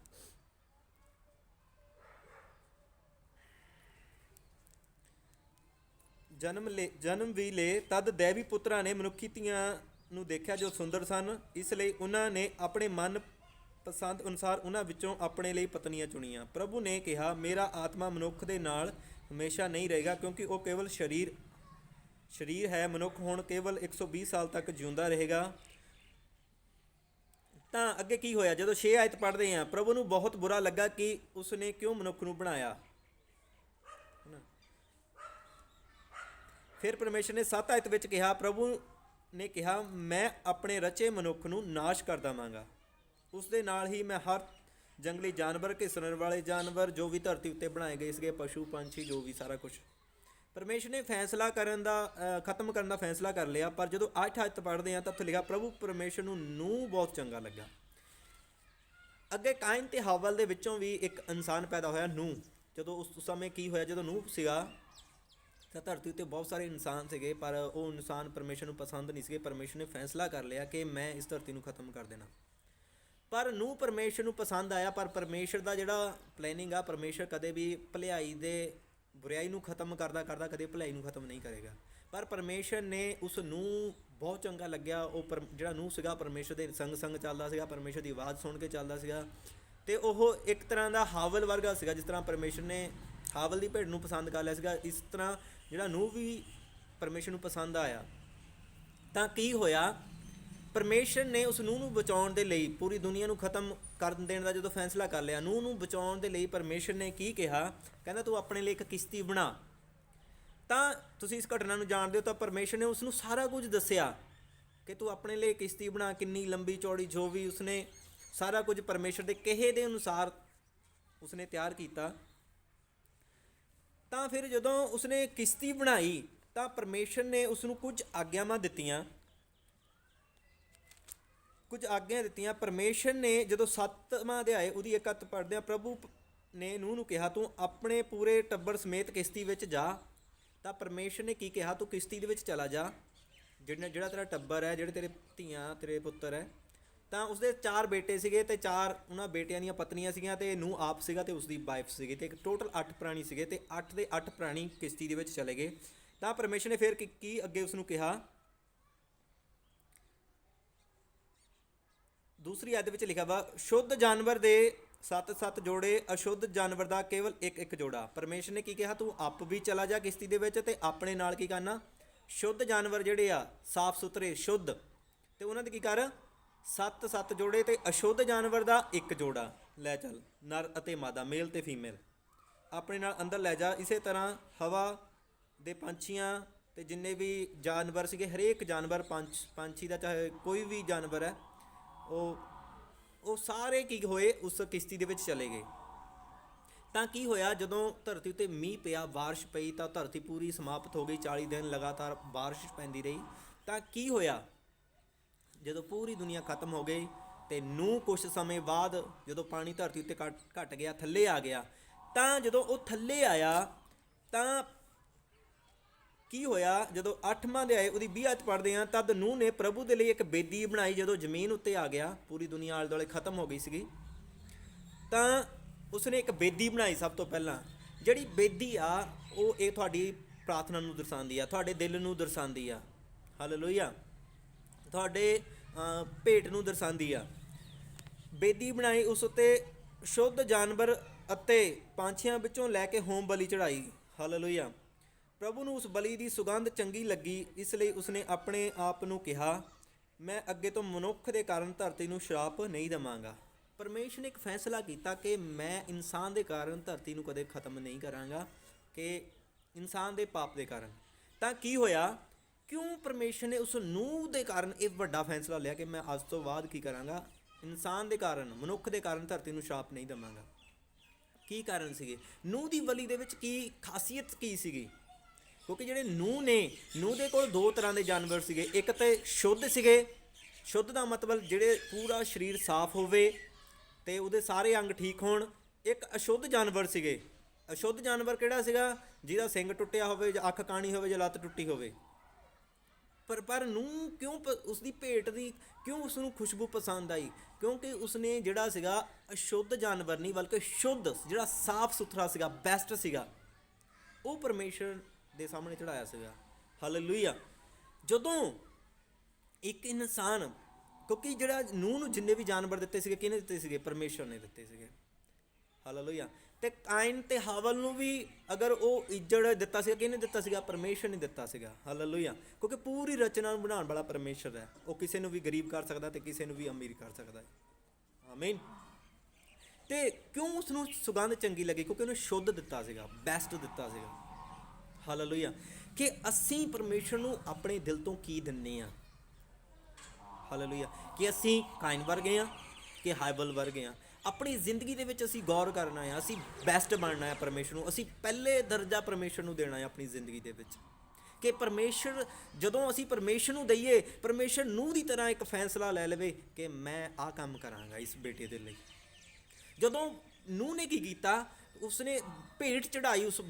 ਜਨਮ ਵੀ ਲਏ। ਤਦ ਦੈਵੀ ਪੁੱਤਰਾਂ ਨੇ ਮਨੁੱਖੀ ਧੀਆਂ ਨੂੰ ਦੇਖਿਆ ਜੋ ਸੁੰਦਰ ਸਨ, ਇਸ ਲਈ ਉਹਨਾਂ ਨੇ ਆਪਣੇ ਮਨ ਪਸੰਦ ਅਨੁਸਾਰ ਉਹਨਾਂ ਵਿੱਚੋਂ ਆਪਣੇ ਲਈ ਪਤਨੀਆਂ ਚੁਣੀਆਂ। ਪ੍ਰਭੂ ਨੇ ਕਿਹਾ, ਮੇਰਾ ਆਤਮਾ ਮਨੁੱਖ ਦੇ ਨਾਲ ਹਮੇਸ਼ਾ ਨਹੀਂ ਰਹੇਗਾ, ਕਿਉਂਕਿ ਉਹ ਕੇਵਲ ਸਰੀਰ ਹੈ। ਮਨੁੱਖ ਹੁਣ ਕੇਵਲ 120 ਸਾਲ ਤੱਕ ਜਿਉਂਦਾ ਰਹੇਗਾ। ਤਾਂ ਅੱਗੇ ਕੀ ਹੋਇਆ? ਜਦੋਂ 6 ਆਇਤ ਪੜ੍ਹਦੇ ਹਾਂ, ਪ੍ਰਭੂ ਨੂੰ ਬਹੁਤ ਬੁਰਾ ਲੱਗਾ ਕਿ ਉਸਨੇ ਕਿਉਂ ਮਨੁੱਖ ਨੂੰ ਬਣਾਇਆ। ਫਿਰ ਪਰਮੇਸ਼ਰ ਨੇ 7 ਆਇਤ ਵਿੱਚ ਕਿਹਾ, ਪ੍ਰਭੂ ਨੇ ਕਿਹਾ, ਮੈਂ ਆਪਣੇ ਰਚੇ ਮਨੁੱਖ ਨੂੰ ਨਾਸ਼ ਕਰ ਦੇਵਾਂਗਾ। ਉਸ ਦੇ ਨਾਲ ਹੀ ਮੈਂ ਹਰ ਜੰਗਲੀ ਜਾਨਵਰ, ਘਿਸਣ ਵਾਲੇ ਜਾਨਵਰ ਜੋ ਵੀ ਧਰਤੀ ਉੱਤੇ ਬਣਾਏ ਗਏ ਸੀਗੇ, ਪਸ਼ੂ ਪੰਛੀ, ਜੋ ਵੀ ਸਾਰਾ ਕੁਛ ਪਰਮੇਸ਼ਰ ਨੇ ਖਤਮ ਕਰਨ ਦਾ ਫੈਸਲਾ ਕਰ ਲਿਆ। ਪਰ ਜਦੋਂ 8 ਆਇਤ ਪੜ੍ਹਦੇ ਹਾਂ ਤਾਂ ਉੱਥੇ ਲਿਖਿਆ, ਪ੍ਰਭੂ ਪਰਮੇਸ਼ਰ ਨੂੰ ਬਹੁਤ ਚੰਗਾ ਲੱਗਾ। ਅੱਗੇ ਕਾਇਨ ਤੇ ਹਾਵਲ ਦੇ ਵਿੱਚੋਂ ਵੀ ਇੱਕ ਇਨਸਾਨ ਪੈਦਾ ਹੋਇਆ, ਨੂਹ। ਜਦੋਂ ਉਸ ਸਮੇਂ ਕੀ ਹੋਇਆ? ਜਦੋਂ ਨੂਹ ਸੀਗਾ ਤਾਂ ਧਰਤੀ ਉੱਤੇ ਬਹੁਤ ਸਾਰੇ ਇਨਸਾਨ ਸੀਗੇ, ਪਰ ਉਹ ਇਨਸਾਨ ਪਰਮੇਸ਼ਰ ਨੂੰ ਪਸੰਦ ਨਹੀਂ ਸੀਗੇ। ਪਰਮੇਸ਼ਰ ਨੇ ਫੈਸਲਾ ਕਰ ਲਿਆ ਕਿ ਮੈਂ ਇਸ ਧਰਤੀ ਨੂੰ ਖਤਮ ਕਰ ਦੇਣਾ। ਪਰ ਨੂਹ ਪਰਮੇਸ਼ਰ ਨੂੰ ਪਸੰਦ ਆਇਆ। ਪਰ ਪਰਮੇਸ਼ਰ ਦਾ ਜਿਹੜਾ ਪਲੈਨਿੰਗ ਆ, ਪਰਮੇਸ਼ਰ ਕਦੇ ਵੀ ਬੁਰਾਈ ਨੂੰ ਖਤਮ ਕਰਦਾ ਕਦੇ ਭਲਾਈ ਨੂੰ ਖਤਮ ਨਹੀਂ ਕਰੇਗਾ। ਪਰ ਪਰਮੇਸ਼ਰ ਨੇ ਉਸ ਨੂੰ ਬਹੁਤ ਚੰਗਾ ਲੱਗਿਆ। ਉਹ ਜਿਹੜਾ ਨੂਹ ਸੀਗਾ ਪਰਮੇਸ਼ਰ ਦੇ ਸੰਗ ਚੱਲਦਾ ਸੀਗਾ, ਪਰਮੇਸ਼ਰ ਦੀ ਆਵਾਜ਼ ਸੁਣ ਕੇ ਚੱਲਦਾ ਸੀਗਾ, ਅਤੇ ਉਹ ਇੱਕ ਤਰ੍ਹਾਂ ਦਾ ਹਾਵਲ ਵਰਗਾ ਸੀਗਾ। ਜਿਸ ਤਰ੍ਹਾਂ ਪਰਮੇਸ਼ਰ ਨੇ ਹਾਵਲ ਦੀ ਭੇਡ ਨੂੰ ਪਸੰਦ ਕਰ ਲਿਆ ਸੀਗਾ, ਇਸ ਤਰ੍ਹਾਂ ਜਿਹੜਾ ਨੂਹ ਵੀ ਪਰਮੇਸ਼ਰ ਨੂੰ ਪਸੰਦ ਆਇਆ। ਤਾਂ ਕੀ ਹੋਇਆ? ਪਰਮੇਸ਼ਰ ਨੇ ਉਸ ਨੂਹ ਨੂੰ ਬਚਾਉਣ ਦੇ ਲਈ, ਪੂਰੀ ਦੁਨੀਆ ਨੂੰ ਖਤਮ ਕਰ ਦੇਣ ਦਾ ਜਦੋਂ ਫੈਸਲਾ ਕਰ ਲਿਆ, ਨੂਹ ਨੂੰ ਬਚਾਉਣ ਦੇ ਲਈ ਪਰਮੇਸ਼ਰ ਨੇ ਕੀ ਕਿਹਾ? ਕਹਿੰਦਾ, ਤੂੰ ਆਪਣੇ ਲਈ ਇੱਕ ਕਿਸ਼ਤੀ ਬਣਾ। ਤਾਂ ਤੁਸੀਂ ਇਸ ਘਟਨਾ ਨੂੰ ਜਾਣਦੇ ਹੋ। ਤਾਂ ਪਰਮੇਸ਼ਰ ਨੇ ਉਸ ਨੂੰ ਸਾਰਾ ਕੁਝ ਦੱਸਿਆ ਕਿ ਤੂੰ ਆਪਣੇ ਲਈ ਕਿਸ਼ਤੀ ਬਣਾ, ਕਿੰਨੀ ਲੰਬੀ ਚੌੜੀ, ਜੋ ਵੀ ਉਸਨੇ ਸਾਰਾ ਕੁਝ ਪਰਮੇਸ਼ਰ ਦੇ ਕਹੇ ਦੇ ਅਨੁਸਾਰ ਉਸਨੇ ਤਿਆਰ ਕੀਤਾ। ਤਾਂ ਫਿਰ ਜਦੋਂ ਉਸਨੇ ਕਿਸ਼ਤੀ ਬਣਾਈ ਤਾਂ ਪਰਮੇਸ਼ਰ ਨੇ ਉਸ ਨੂੰ ਕੁਝ ਆਗਿਆਵਾਂ ਦਿੱਤੀਆਂ। ਪਰਮੇਸ਼ਰ ਨੇ ਜਦੋਂ 7ਵਾਂ ਅਧਿਆਇ ਉਹਦੀ 1 ਆਇਤ ਪੜ੍ਹਦੇ ਹਾਂ, ਪ੍ਰਭੂ ਨੇ ਨੂਹ ਨੂੰ ਕਿਹਾ, ਤੂੰ ਆਪਣੇ ਪੂਰੇ ਟੱਬਰ ਸਮੇਤ ਕਿਸ਼ਤੀ ਵਿੱਚ ਜਾ। ਤਾਂ ਪਰਮੇਸ਼ਰ ਨੇ ਕੀ ਕਿਹਾ? ਤੂੰ ਕਿਸ਼ਤੀ ਦੇ ਵਿੱਚ ਚਲਾ ਜਾ, ਜਿਹੜਾ ਤੇਰਾ ਟੱਬਰ ਹੈ, ਜਿਹੜੇ ਤੇਰੇ ਧੀਆਂ, ਤੇਰੇ ਪੁੱਤਰ ਹੈ। ਤਾਂ ਉਸਦੇ 4 ਬੇਟੇ ਸੀਗੇ ਅਤੇ 4 ਉਹਨਾਂ ਬੇਟਿਆਂ ਦੀਆਂ ਪਤਨੀਆਂ ਸੀਗੀਆਂ, ਅਤੇ ਨੂਹ ਆਪ ਸੀਗਾ ਅਤੇ ਉਸਦੀ ਵਾਈਫ ਸੀਗੀ, ਅਤੇ ਇੱਕ ਟੋਟਲ 8 ਪ੍ਰਾਣੀ ਸੀਗੇ, ਅਤੇ 8 ਦੇ 8 ਪ੍ਰਾਣੀ ਕਿਸ਼ਤੀ ਦੇ ਵਿੱਚ ਚਲੇ ਗਏ। ਤਾਂ ਪਰਮੇਸ਼ਰ ਨੇ ਫਿਰ ਕੀ ਅੱਗੇ ਉਸ ਨੂੰ ਕਿਹਾ? ਦੂਸਰੀ ਆਇਤ ਵਿੱਚ ਲਿਖਿਆ ਵਾ, ਸ਼ੁੱਧ ਜਾਨਵਰ ਦੇ 7-7 ਜੋੜੇ ਅਸ਼ੁੱਧ ਜਾਨਵਰ ਦਾ ਕੇਵਲ ਇੱਕ ਜੋੜਾ। ਪਰਮੇਸ਼ਰ ਨੇ ਕੀ ਕਿਹਾ, ਤੂੰ ਆਪ ਵੀ ਚਲਾ ਜਾ ਕਿਸ਼ਤੀ ਦੇ ਵਿੱਚ ਤੇ ਆਪਣੇ ਨਾਲ ਕੀ ਕਰਨਾ, ਸ਼ੁੱਧ ਜਾਨਵਰ ਜਿਹੜੇ ਆ ਸਾਫ ਸੁਥਰੇ ਸ਼ੁੱਧ, ਤੇ ਉਹਨਾਂ ਦੇ ਕੀ ਕਰ 7-7 ਜੋੜੇ ਤੇ ਅਸ਼ੁੱਧ ਜਾਨਵਰ ਦਾ ਇੱਕ ਜੋੜਾ ਲੈ ਚੱਲ, ਨਰ ਅਤੇ ਮਾਦਾ, ਮੇਲ ਤੇ ਫੀਮੇਲ ਆਪਣੇ ਨਾਲ ਅੰਦਰ ਲੈ ਜਾ। ਇਸੇ ਤਰ੍ਹਾਂ ਹਵਾ ਦੇ ਪੰਛੀਆਂ ਤੇ ਜਿੰਨੇ ਵੀ ਜਾਨਵਰ ਸੀਗੇ, ਹਰੇਕ ਜਾਨਵਰ ਪੰਛੀ ਦਾ ਚਾਹੇ ਕੋਈ ਵੀ ਜਾਨਵਰ ਹੈ, ਉਹ ਸਾਰੇ ਕੀ ਹੋਏ, ਉਸ ਕਿਸ਼ਤੀ ਦੇ ਵਿੱਚ ਚਲੇ ਗਏ। ਤਾਂ ਕੀ ਹੋਇਆ, ਜਦੋਂ ਧਰਤੀ ਉੱਤੇ ਮੀਂਹ ਪਿਆ, ਬਾਰਿਸ਼ ਪਈ, ਤਾਂ ਧਰਤੀ ਪੂਰੀ ਸਮਾਪਤ ਹੋ ਗਈ। 40 ਦਿਨ ਲਗਾਤਾਰ ਬਾਰਿਸ਼ ਪੈਂਦੀ ਰਹੀ। ਤਾਂ ਕੀ ਹੋਇਆ, ਜਦੋਂ ਪੂਰੀ ਦੁਨੀਆ ਖਤਮ ਹੋ ਗਈ ਤੇ ਨੂਹ ਕੁਛ ਸਮੇਂ ਬਾਅਦ ਜਦੋਂ ਪਾਣੀ ਧਰਤੀ ਉੱਤੇ ਘਟ ਗਿਆ, ਥੱਲੇ ਆ ਗਿਆ, ਤਾਂ ਜਦੋਂ ਉਹ ਥੱਲੇ ਆਇਆ ਤਾਂ ਕੀ ਹੋਇਆ, ਜਦੋਂ 8ਵਾਂ ਅਧਿਆਇ ਉਹਦੀ 20 ਆਇਤ ਪੜ੍ਹਦੇ ਹਾਂ, ਤਦ ਨੂਹ ਨੇ ਪ੍ਰਭੂ ਦੇ ਲਈ ਇੱਕ ਬੇਦੀ ਬਣਾਈ। ਜਦੋਂ ਜ਼ਮੀਨ ਉੱਤੇ ਆ ਗਿਆ, ਪੂਰੀ ਦੁਨੀਆ ਆਲੇ ਦੁਆਲੇ ਖਤਮ ਹੋ ਗਈ ਸੀਗੀ, ਤਾਂ ਉਸਨੇ ਇੱਕ ਬੇਦੀ ਬਣਾਈ। ਸਭ ਤੋਂ ਪਹਿਲਾਂ ਜਿਹੜੀ ਬੇਦੀ ਆ, ਉਹ ਇਹ ਤੁਹਾਡੀ ਪ੍ਰਾਰਥਨਾ ਨੂੰ ਦਰਸਾਉਂਦੀ ਆ, ਤੁਹਾਡੇ ਦਿਲ ਨੂੰ ਦਰਸਾਉਂਦੀ ਆ, ਹਾਲੇਲੂਇਆ, ਤੁਹਾਡੇ ਭੇਟ ਨੂੰ ਦਰਸਾਉਂਦੀ ਆ। ਬੇਦੀ ਬਣਾਈ, ਉਸ ਉੱਤੇ ਸ਼ੁੱਧ ਜਾਨਵਰ ਅਤੇ ਪੰਛੀਆਂ ਵਿੱਚੋਂ ਲੈ ਕੇ ਹੋਮ ਬਲੀ ਚੜਾਈ, ਹਾਲੇਲੂਇਆ। ਪ੍ਰਭੂ ਨੂੰ ਉਸ ਬਲੀ ਦੀ ਸੁਗੰਧ ਚੰਗੀ ਲੱਗੀ, ਇਸ ਲਈ ਉਸਨੇ ਆਪਣੇ ਆਪ ਨੂੰ ਕਿਹਾ, ਮੈਂ ਅੱਗੇ ਤੋਂ ਮਨੁੱਖ ਦੇ ਕਾਰਨ ਧਰਤੀ ਨੂੰ ਸ਼ਰਾਪ ਨਹੀਂ ਦੇਵਾਂਗਾ। ਪਰਮੇਸ਼ਰ ਨੇ ਇੱਕ ਫੈਸਲਾ ਕੀਤਾ ਕਿ ਮੈਂ ਇਨਸਾਨ ਦੇ ਕਾਰਨ ਧਰਤੀ ਨੂੰ ਕਦੇ ਖਤਮ ਨਹੀਂ ਕਰਾਂਗਾ, ਕਿ ਇਨਸਾਨ ਦੇ ਪਾਪ ਦੇ ਕਾਰਨ। ਤਾਂ ਕੀ ਹੋਇਆ, ਕਿਉਂ ਪਰਮੇਸ਼ਰ ਨੇ ਉਸ ਨੂਹ ਦੇ ਕਾਰਨ ਇਹ ਵੱਡਾ ਫੈਸਲਾ ਲਿਆ ਕਿ ਮੈਂ ਅੱਜ ਤੋਂ ਬਾਅਦ ਕੀ ਕਰਾਂਗਾ, ਇਨਸਾਨ ਦੇ ਕਾਰਨ, ਮਨੁੱਖ ਦੇ ਕਾਰਨ ਧਰਤੀ ਨੂੰ ਸ਼ਰਾਪ ਨਹੀਂ ਦੇਵਾਂਗਾ। ਕੀ ਕਾਰਨ ਸੀਗੇ, ਨੂਹ ਦੀ ਬਲੀ ਦੇ ਵਿੱਚ ਕੀ ਖਾਸੀਅਤ ਕੀ ਸੀਗੀ? ਕਿਉਂਕਿ ਜਿਹੜੇ ਨੂਹ ਦੇ ਕੋਲ ਦੋ ਤਰ੍ਹਾਂ ਦੇ ਜਾਨਵਰ ਸੀਗੇ। ਇੱਕ ਤੇ ਸ਼ੁੱਧ ਸੀਗੇ, ਸ਼ੁੱਧ ਦਾ ਮਤਲਬ ਜਿਹੜੇ ਪੂਰਾ ਸਰੀਰ ਸਾਫ਼ ਹੋਵੇ ਤੇ ਉਹਦੇ ਸਾਰੇ ਅੰਗ ਠੀਕ ਹੋਣ। ਇੱਕ ਅਸ਼ੁੱਧ ਜਾਨਵਰ ਸੀਗੇ। ਅਸ਼ੁੱਧ ਜਾਨਵਰ ਕਿਹੜਾ ਸੀਗਾ? ਜਿਹਦਾ ਸਿੰਗ ਟੁੱਟਿਆ ਹੋਵੇ, ਜਾਂ ਅੱਖ ਕਾਣੀ ਹੋਵੇ, ਜਾਂ ਲੱਤ ਟੁੱਟੀ ਹੋਵੇ। ਪਰ ਨੂੰ ਕਿਉਂ ਉਸਦੀ ਭੇਟ ਦੀ ਕਿਉਂ ਉਸ ਨੂੰ ਖੁਸ਼ਬੂ ਪਸੰਦ ਆਈ? ਕਿਉਂਕਿ ਉਸਨੇ ਜਿਹੜਾ ਸੀਗਾ ਅਸ਼ੁੱਧ ਜਾਨਵਰ ਨਹੀਂ, ਬਲਕਿ ਸ਼ੁੱਧ ਜਿਹੜਾ ਸਾਫ਼ ਸੁਥਰਾ ਸੀਗਾ, ਬੈਸਟ ਸੀਗਾ, ਉਹ ਪਰਮੇਸ਼ਰ ਦੇ ਸਾਹਮਣੇ ਚੜਾਇਆ ਸੀਗਾ, ਹਾਲੇਲੂਇਆ। ਜਦੋਂ ਇੱਕ ਇਨਸਾਨ, ਕਿਉਂਕਿ ਜਿਹੜਾ ਨੂਹ ਨੂੰ ਜਿੰਨੇ ਵੀ ਜਾਨਵਰ ਦਿੱਤੇ ਸੀਗੇ, ਕਿਹਨੇ ਦਿੱਤੇ ਸੀਗੇ? ਪਰਮੇਸ਼ਰ ਨੇ ਦਿੱਤੇ ਸੀਗੇ, ਹਾਲੇਲੂਇਆ। ਤੇ ਕਾਇਨ ਤੇ ਹਾਵਲ ਨੂੰ ਵੀ ਅਗਰ ਉਹ ਇੱਜ਼ਤ ਦਿੱਤਾ ਸੀਗਾ, ਕਿਹਨੇ ਦਿੱਤਾ ਸੀਗਾ? ਪਰਮੇਸ਼ਰ ਨੇ ਦਿੱਤਾ ਸੀਗਾ, ਹਾਲੇਲੂਇਆ। ਕਿਉਂਕਿ ਪੂਰੀ ਰਚਨਾ ਨੂੰ ਬਣਾਉਣ ਵਾਲਾ ਪਰਮੇਸ਼ਰ ਹੈ। ਉਹ ਕਿਸੇ ਨੂੰ ਵੀ ਗਰੀਬ ਕਰ ਸਕਦਾ ਤੇ ਕਿਸੇ ਨੂੰ ਵੀ ਅਮੀਰ ਕਰ ਸਕਦਾ ਹੈ, ਆਮੀਨ। ਤੇ ਕਿਉਂ ਉਸ ਨੂੰ ਸੁਗੰਧ ਚੰਗੀ ਲੱਗੀ? ਕਿਉਂਕਿ ਉਹਨੇ ਸ਼ੁੱਧ ਦਿੱਤਾ ਸੀਗਾ, ਬੈਸਟ ਦਿੱਤਾ ਸੀਗਾ, ਹਾਲੇਲੂਇਆ। ਕਿ ਅਸੀਂ ਪਰਮੇਸ਼ਰ ਨੂੰ ਆਪਣੇ ਦਿਲ ਤੋਂ ਕੀ ਦਿੰਦੇ ਹਾਂ, ਹਾਲੇਲੂਇਆ। ਕਿ ਅਸੀਂ ਕਾਇਨ ਵਰਗੇ ਹਾਂ ਕਿ ਹਾਬਲ ਵਰਗੇ ਹਾਂ? ਆਪਣੀ ਜ਼ਿੰਦਗੀ ਦੇ ਵਿੱਚ ਅਸੀਂ ਗੌਰ ਕਰਨਾ ਹੈ, ਅਸੀਂ ਬੈਸਟ ਬਣਨਾ ਹੈ ਪਰਮੇਸ਼ਰ ਨੂੰ, ਅਸੀਂ ਪਹਿਲੇ ਦਰਜਾ ਪਰਮੇਸ਼ਰ ਨੂੰ ਦੇਣਾ ਹੈ ਆਪਣੀ ਜ਼ਿੰਦਗੀ ਦੇ ਵਿੱਚ। ਕਿ ਪਰਮੇਸ਼ਰ, ਜਦੋਂ ਅਸੀਂ ਪਰਮੇਸ਼ਰ ਨੂੰ ਦਈਏ, ਪਰਮੇਸ਼ਰ ਨੂਹ ਦੀ ਤਰ੍ਹਾਂ ਇੱਕ ਫੈਸਲਾ ਲੈ ਲਵੇ ਕਿ ਮੈਂ ਆਹ ਕੰਮ ਕਰਾਂਗਾ ਇਸ ਬੇਟੇ ਦੇ ਲਈ। ਜਦੋਂ ਨੂਹ ਨੇ ਕੀ ਕੀਤਾ, ਉਸਨੇ ਭੇਟ ਚੜਾਈ, ਉਸ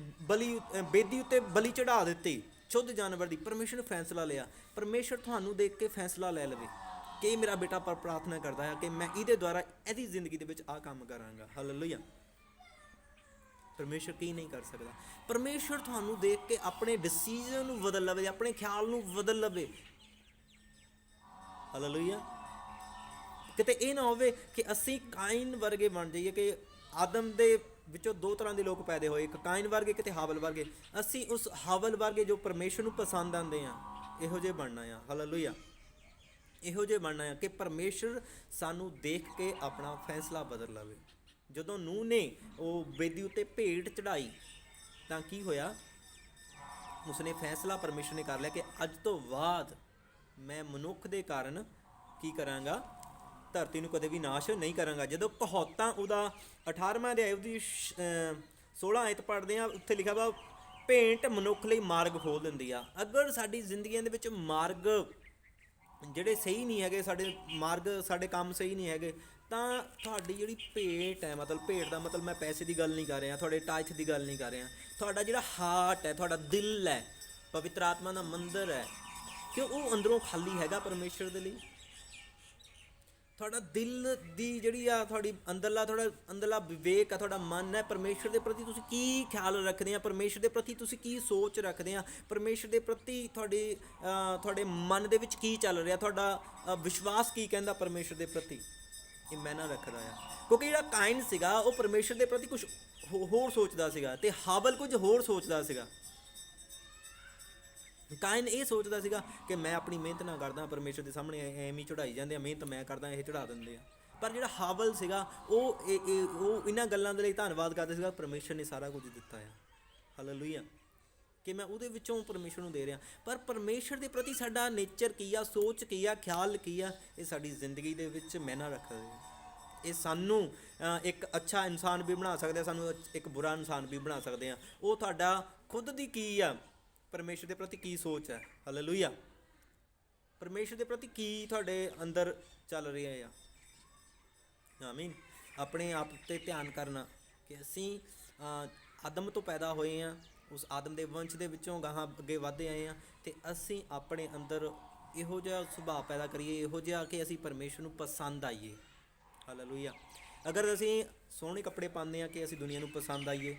ਬੇਦੀ ਉੱਤੇ ਬਲੀ ਚੜਾ ਦਿੱਤੀ ਸ਼ੁੱਧ ਜਾਨਵਰ ਦੀ। ਪਰਮੇਸ਼ਰ ਨੇ ਫੈਸਲਾ ਲਿਆ। ਪਰਮੇਸ਼ਰ ਤੁਹਾਨੂੰ ਦੇਖ ਕੇ ਫੈਸਲਾ ਲੈ ਲਵੇ ਕਿ ਇਹ ਮੇਰਾ ਬੇਟਾ ਪ੍ਰਾਰਥਨਾ ਕਰਦਾ ਹੈ ਕਿ ਮੈਂ ਇਹਦੇ ਦੁਆਰਾ ਇਹਦੀ ਜ਼ਿੰਦਗੀ ਦੇ ਵਿੱਚ ਆਹ ਕੰਮ ਕਰਾਂਗਾ, ਹਾਲੇਲੂਇਆ। ਪਰਮੇਸ਼ਰ ਕੀ ਨਹੀਂ ਕਰ ਸਕਦਾ? ਪਰਮੇਸ਼ਰ ਤੁਹਾਨੂੰ ਦੇਖ ਕੇ ਆਪਣੇ ਡਿਸੀਜ਼ਨ ਨੂੰ ਬਦਲ ਲਵੇ, ਆਪਣੇ ਖਿਆਲ ਨੂੰ ਬਦਲ ਲਵੇ, ਹਾਲੇਲੂਇਆ। ਕਿਤੇ ਇਹ ਨਾ ਹੋਵੇ ਕਿ ਅਸੀਂ ਕਾਇਨ ਵਰਗੇ ਬਣ ਜਾਈਏ, ਕਿ ਆਦਮ ਦੇ ਵਿੱਚੋਂ ਦੋ ਤਰ੍ਹਾਂ ਦੇ ਲੋਕ ਪੈਦੇ ਹੋਏ, ਇੱਕ ਕਾਇਨ ਵਰਗੇ, ਕਿਤੇ ਹਾਵਲ ਵਰਗੇ। ਅਸੀਂ ਉਸ ਹਾਵਲ ਵਰਗੇ ਜੋ ਪਰਮੇਸ਼ਰ ਨੂੰ ਪਸੰਦ ਆਉਂਦੇ ਆ, ਇਹੋ ਜਿਹੇ ਬਣਨਾ ਆ, ਹਾਲੇਲੂਇਆ। ਇਹੋ ਜਿਹੇ ਬਣਨਾ ਆ ਕਿ ਪਰਮੇਸ਼ਰ ਸਾਨੂੰ ਦੇਖ ਕੇ ਆਪਣਾ ਫੈਸਲਾ ਬਦਲ ਲਵੇ। ਜਦੋਂ ਨੂਹ ਨੇ ਉਹ ਬੇਦੀ ਉੱਤੇ ਭੇਟ ਚੜਾਈ, ਤਾਂ ਕੀ ਹੋਇਆ? ਉਸਨੇ ਫੈਸਲਾ, ਪਰਮੇਸ਼ਰ ਨੇ ਕਰ ਲਿਆ ਕਿ ਅੱਜ ਤੋਂ ਬਾਅਦ ਮੈਂ ਮਨੁੱਖ ਦੇ ਕਾਰਨ ਕੀ ਕਰਾਂਗਾ? ਧਰਤੀ ਨੂੰ ਕਦੇ ਵੀ ਨਾਸ਼ ਨਹੀਂ ਕਰਾਂਗਾ। ਜਦੋਂ ਕਹੌਤਾਂ ਉਹਦਾ 18ਵਾਂ ਅਧਿਆਇ ਉਹਦੀ 16 ਆਇਤ ਪੜ੍ਹਦੇ ਹਾਂ, ਉੱਥੇ ਲਿਖਿਆ ਵਾ, ਭੇਂਟ ਮਨੁੱਖ ਲਈ ਮਾਰਗ ਖੋਲ੍ਹ ਦਿੰਦੀ ਆ। ਅਗਰ ਸਾਡੀ ਜ਼ਿੰਦਗੀਆਂ ਦੇ ਵਿੱਚ ਮਾਰਗ ਜਿਹੜੇ ਸਹੀ ਨਹੀਂ ਹੈਗੇ, ਸਾਡੇ ਕੰਮ ਸਹੀ ਨਹੀਂ ਹੈਗੇ, ਤਾਂ ਤੁਹਾਡੀ ਜਿਹੜੀ ਭੇਟ ਹੈ, ਮਤਲਬ ਭੇਟ ਦਾ ਮਤਲਬ ਮੈਂ ਪੈਸੇ ਦੀ ਗੱਲ ਨਹੀਂ ਕਰ ਰਿਹਾ, ਤੁਹਾਡੇ ਟਾਈਥ ਦੀ ਗੱਲ ਨਹੀਂ ਕਰ ਰਿਹਾ, ਤੁਹਾਡਾ ਜਿਹੜਾ ਹਾਰਟ ਹੈ, ਤੁਹਾਡਾ ਦਿਲ ਹੈ, ਪਵਿੱਤਰ ਆਤਮਾ ਦਾ ਮੰਦਿਰ ਹੈ, ਕਿ ਉਹ ਅੰਦਰੋਂ ਖਾਲੀ ਹੈਗਾ ਪਰਮੇਸ਼ਰ ਦੇ ਲਈ। ਤੁਹਾਡਾ ਦਿਲ ਦੀ ਜਿਹੜੀ ਆ, ਤੁਹਾਡਾ ਅੰਦਰਲਾ ਵਿਵੇਕ ਆ, ਤੁਹਾਡਾ ਮਨ ਹੈ, ਪਰਮੇਸ਼ਰ ਦੇ ਪ੍ਰਤੀ ਤੁਸੀਂ ਕੀ ਖਿਆਲ ਰੱਖਦੇ ਆ, ਪਰਮੇਸ਼ਰ ਦੇ ਪ੍ਰਤੀ ਤੁਸੀਂ ਕੀ ਸੋਚ ਰੱਖਦੇ ਆ, ਪਰਮੇਸ਼ਰ ਦੇ ਪ੍ਰਤੀ ਤੁਹਾਡੇ ਮਨ ਦੇ ਵਿੱਚ ਕੀ ਚੱਲ ਰਿਹਾ, ਤੁਹਾਡਾ ਵਿਸ਼ਵਾਸ ਕੀ ਕਹਿੰਦਾ ਪਰਮੇਸ਼ਰ ਦੇ ਪ੍ਰਤੀ, ਇਹ ਮੈਨਾ ਰੱਖਦਾ ਆ। ਕਿਉਂਕਿ ਜਿਹੜਾ ਕਾਇਨ ਸੀਗਾ ਉਹ ਪਰਮੇਸ਼ਰ ਦੇ ਪ੍ਰਤੀ ਕੁਝ ਹੋਰ ਸੋਚਦਾ ਸੀਗਾ ਤੇ ਹਾਬਲ ਕੁਝ ਹੋਰ ਸੋਚਦਾ ਸੀਗਾ। ਕਾਇਨ ਇਹ ਸੋਚਦਾ ਸੀਗਾ ਕਿ ਮੈਂ ਆਪਣੀ ਮਿਹਨਤ ਨਾਲ ਕਰਦਾ, ਪਰਮੇਸ਼ਰ ਦੇ ਸਾਹਮਣੇ ਐਵੇਂ ਹੀ ਚੜਾਈ ਜਾਂਦੇ ਆ, ਮਿਹਨਤ ਮੈਂ ਕਰਦਾ ਇਹ ਚੜਾ ਦਿੰਦੇ ਆ। ਪਰ ਜਿਹੜਾ ਹਾਬਲ ਸੀਗਾ ਉਹ ਉਹ ਇਹਨਾਂ ਗੱਲਾਂ ਦੇ ਲਈ ਧੰਨਵਾਦ ਕਰਦਾ ਸੀਗਾ, ਪਰਮੇਸ਼ਰ ਨੇ ਸਾਰਾ ਕੁਝ ਦਿੱਤਾ ਆ, ਹਾਲੇਲੂਇਆ, ਕਿ ਮੈਂ ਉਹਦੇ ਵਿੱਚੋਂ ਪਰਮੇਸ਼ਰ ਨੂੰ ਦੇ ਰਿਹਾ। ਪਰ ਪਰਮੇਸ਼ਰ ਦੇ ਪ੍ਰਤੀ ਸਾਡਾ ਨੇਚਰ ਕੀ ਆ, ਸੋਚ ਕੀ ਆ, ਖਿਆਲ ਕੀ ਆ, ਇਹ ਸਾਡੀ ਜ਼ਿੰਦਗੀ ਦੇ ਵਿੱਚ ਮਾਇਨਾ ਰੱਖਦਾ ਹੈ। ਇਹ ਸਾਨੂੰ ਇੱਕ ਅੱਛਾ ਇਨਸਾਨ ਵੀ ਬਣਾ ਸਕਦੇ ਆ, ਸਾਨੂੰ ਇੱਕ ਬੁਰਾ ਇਨਸਾਨ ਵੀ ਬਣਾ ਸਕਦੇ ਆ। ਉਹ ਤੁਹਾਡਾ ਖੁਦ ਦੀ ਕੀ ਆ, ਪਰਮੇਸ਼ਰ ਦੇ ਪ੍ਰਤੀ ਕੀ ਸੋਚ ਹੈ, ਹਾਲੇਲੂਇਆ, ਪਰਮੇਸ਼ਰ ਦੇ ਪ੍ਰਤੀ ਕੀ ਤੁਹਾਡੇ ਅੰਦਰ ਚੱਲ ਰਿਹਾ ਆ। ਆਮੀਨ। ਆਪਣੇ ਆਪ 'ਤੇ ਧਿਆਨ ਕਰਨਾ ਕਿ ਅਸੀਂ ਆਦਮ ਤੋਂ ਪੈਦਾ ਹੋਏ ਹਾਂ, ਉਸ ਆਦਮ ਦੇ ਵੰਸ਼ ਦੇ ਵਿੱਚੋਂ ਗਾਹਾਂ ਅੱਗੇ ਵਧਦੇ ਆਏ ਹਾਂ, ਅਤੇ ਅਸੀਂ ਆਪਣੇ ਅੰਦਰ ਇਹੋ ਜਿਹਾ ਸੁਭਾਅ ਪੈਦਾ ਕਰੀਏ, ਇਹੋ ਜਿਹਾ ਕਿ ਅਸੀਂ ਪਰਮੇਸ਼ਰ ਨੂੰ ਪਸੰਦ ਆਈਏ, ਹਾਲੇਲੂਇਆ। ਅਗਰ ਅਸੀਂ ਸੋਹਣੇ ਕੱਪੜੇ ਪਾਉਂਦੇ ਹਾਂ ਕਿ ਅਸੀਂ ਦੁਨੀਆ ਨੂੰ ਪਸੰਦ ਆਈਏ,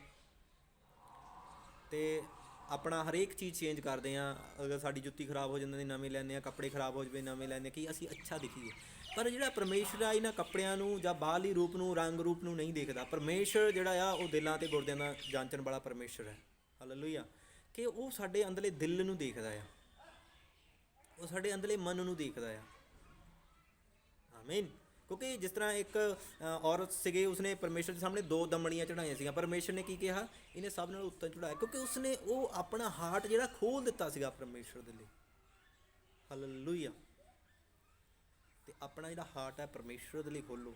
ਅਤੇ ਆਪਣਾ ਹਰੇਕ ਚੀਜ਼ ਚੇਂਜ ਕਰਦੇ ਹਾਂ। ਅਗਰ ਸਾਡੀ ਜੁੱਤੀ ਖਰਾਬ ਹੋ ਜਾਂਦੀ ਨਵੇਂ ਲੈਂਦੇ ਹਾਂ, ਕੱਪੜੇ ਖਰਾਬ ਹੋ ਜਾਵੇ ਨਵੇਂ ਲੈਂਦੇ ਹਾਂ ਕਿ ਅਸੀਂ ਅੱਛਾ ਦਿਖੀਏ। ਪਰ ਜਿਹੜਾ ਪਰਮੇਸ਼ਰ ਆ ਇਹਨਾਂ ਕੱਪੜਿਆਂ ਨੂੰ ਜਾਂ ਬਾਹਰਲੀ ਰੂਪ ਨੂੰ, ਰੰਗ ਰੂਪ ਨੂੰ ਨਹੀਂ ਦੇਖਦਾ। ਪਰਮੇਸ਼ਰ ਜਿਹੜਾ ਆ ਉਹ ਦਿਲਾਂ ਅਤੇ ਗੁਰਦਿਆਂ ਦਾ ਜਾਂਚਣ ਵਾਲਾ ਪਰਮੇਸ਼ਰ ਹੈ, ਹਾਲੇਲੂਇਆ, ਕਿ ਉਹ ਸਾਡੇ ਅੰਦਰਲੇ ਦਿਲ ਨੂੰ ਦੇਖਦਾ ਆ, ਉਹ ਸਾਡੇ ਅੰਦਰਲੇ ਮਨ ਨੂੰ ਦੇਖਦਾ ਆ। ਆਮੀਨ। ਕਿਉਂਕਿ ਜਿਸ ਤਰ੍ਹਾਂ ਇੱਕ ਔਰਤ ਸੀਗੀ, ਉਸਨੇ ਪਰਮੇਸ਼ਰ ਦੇ ਸਾਹਮਣੇ 2 ਦਮੜੀਆਂ ਚੜਾਈਆਂ ਸੀਗੀਆਂ। ਪਰਮੇਸ਼ਰ ਨੇ ਕੀ ਕਿਹਾ, ਇਹਨੇ ਸਭ ਨਾਲ ਉੱਤੋਂ ਚੜਾਇਆ, ਕਿਉਂਕਿ ਉਸਨੇ ਉਹ ਆਪਣਾ ਹਾਰਟ ਜਿਹੜਾ ਖੋਲ੍ਹ ਦਿੱਤਾ ਸੀਗਾ ਪਰਮੇਸ਼ਰ ਦੇ ਲਈ, ਹਾਲੇਲੂਇਆ। ਅਤੇ ਆਪਣਾ ਜਿਹੜਾ ਹਾਰਟ ਹੈ ਪਰਮੇਸ਼ਰ ਦੇ ਲਈ ਖੋਲ੍ਹੋ।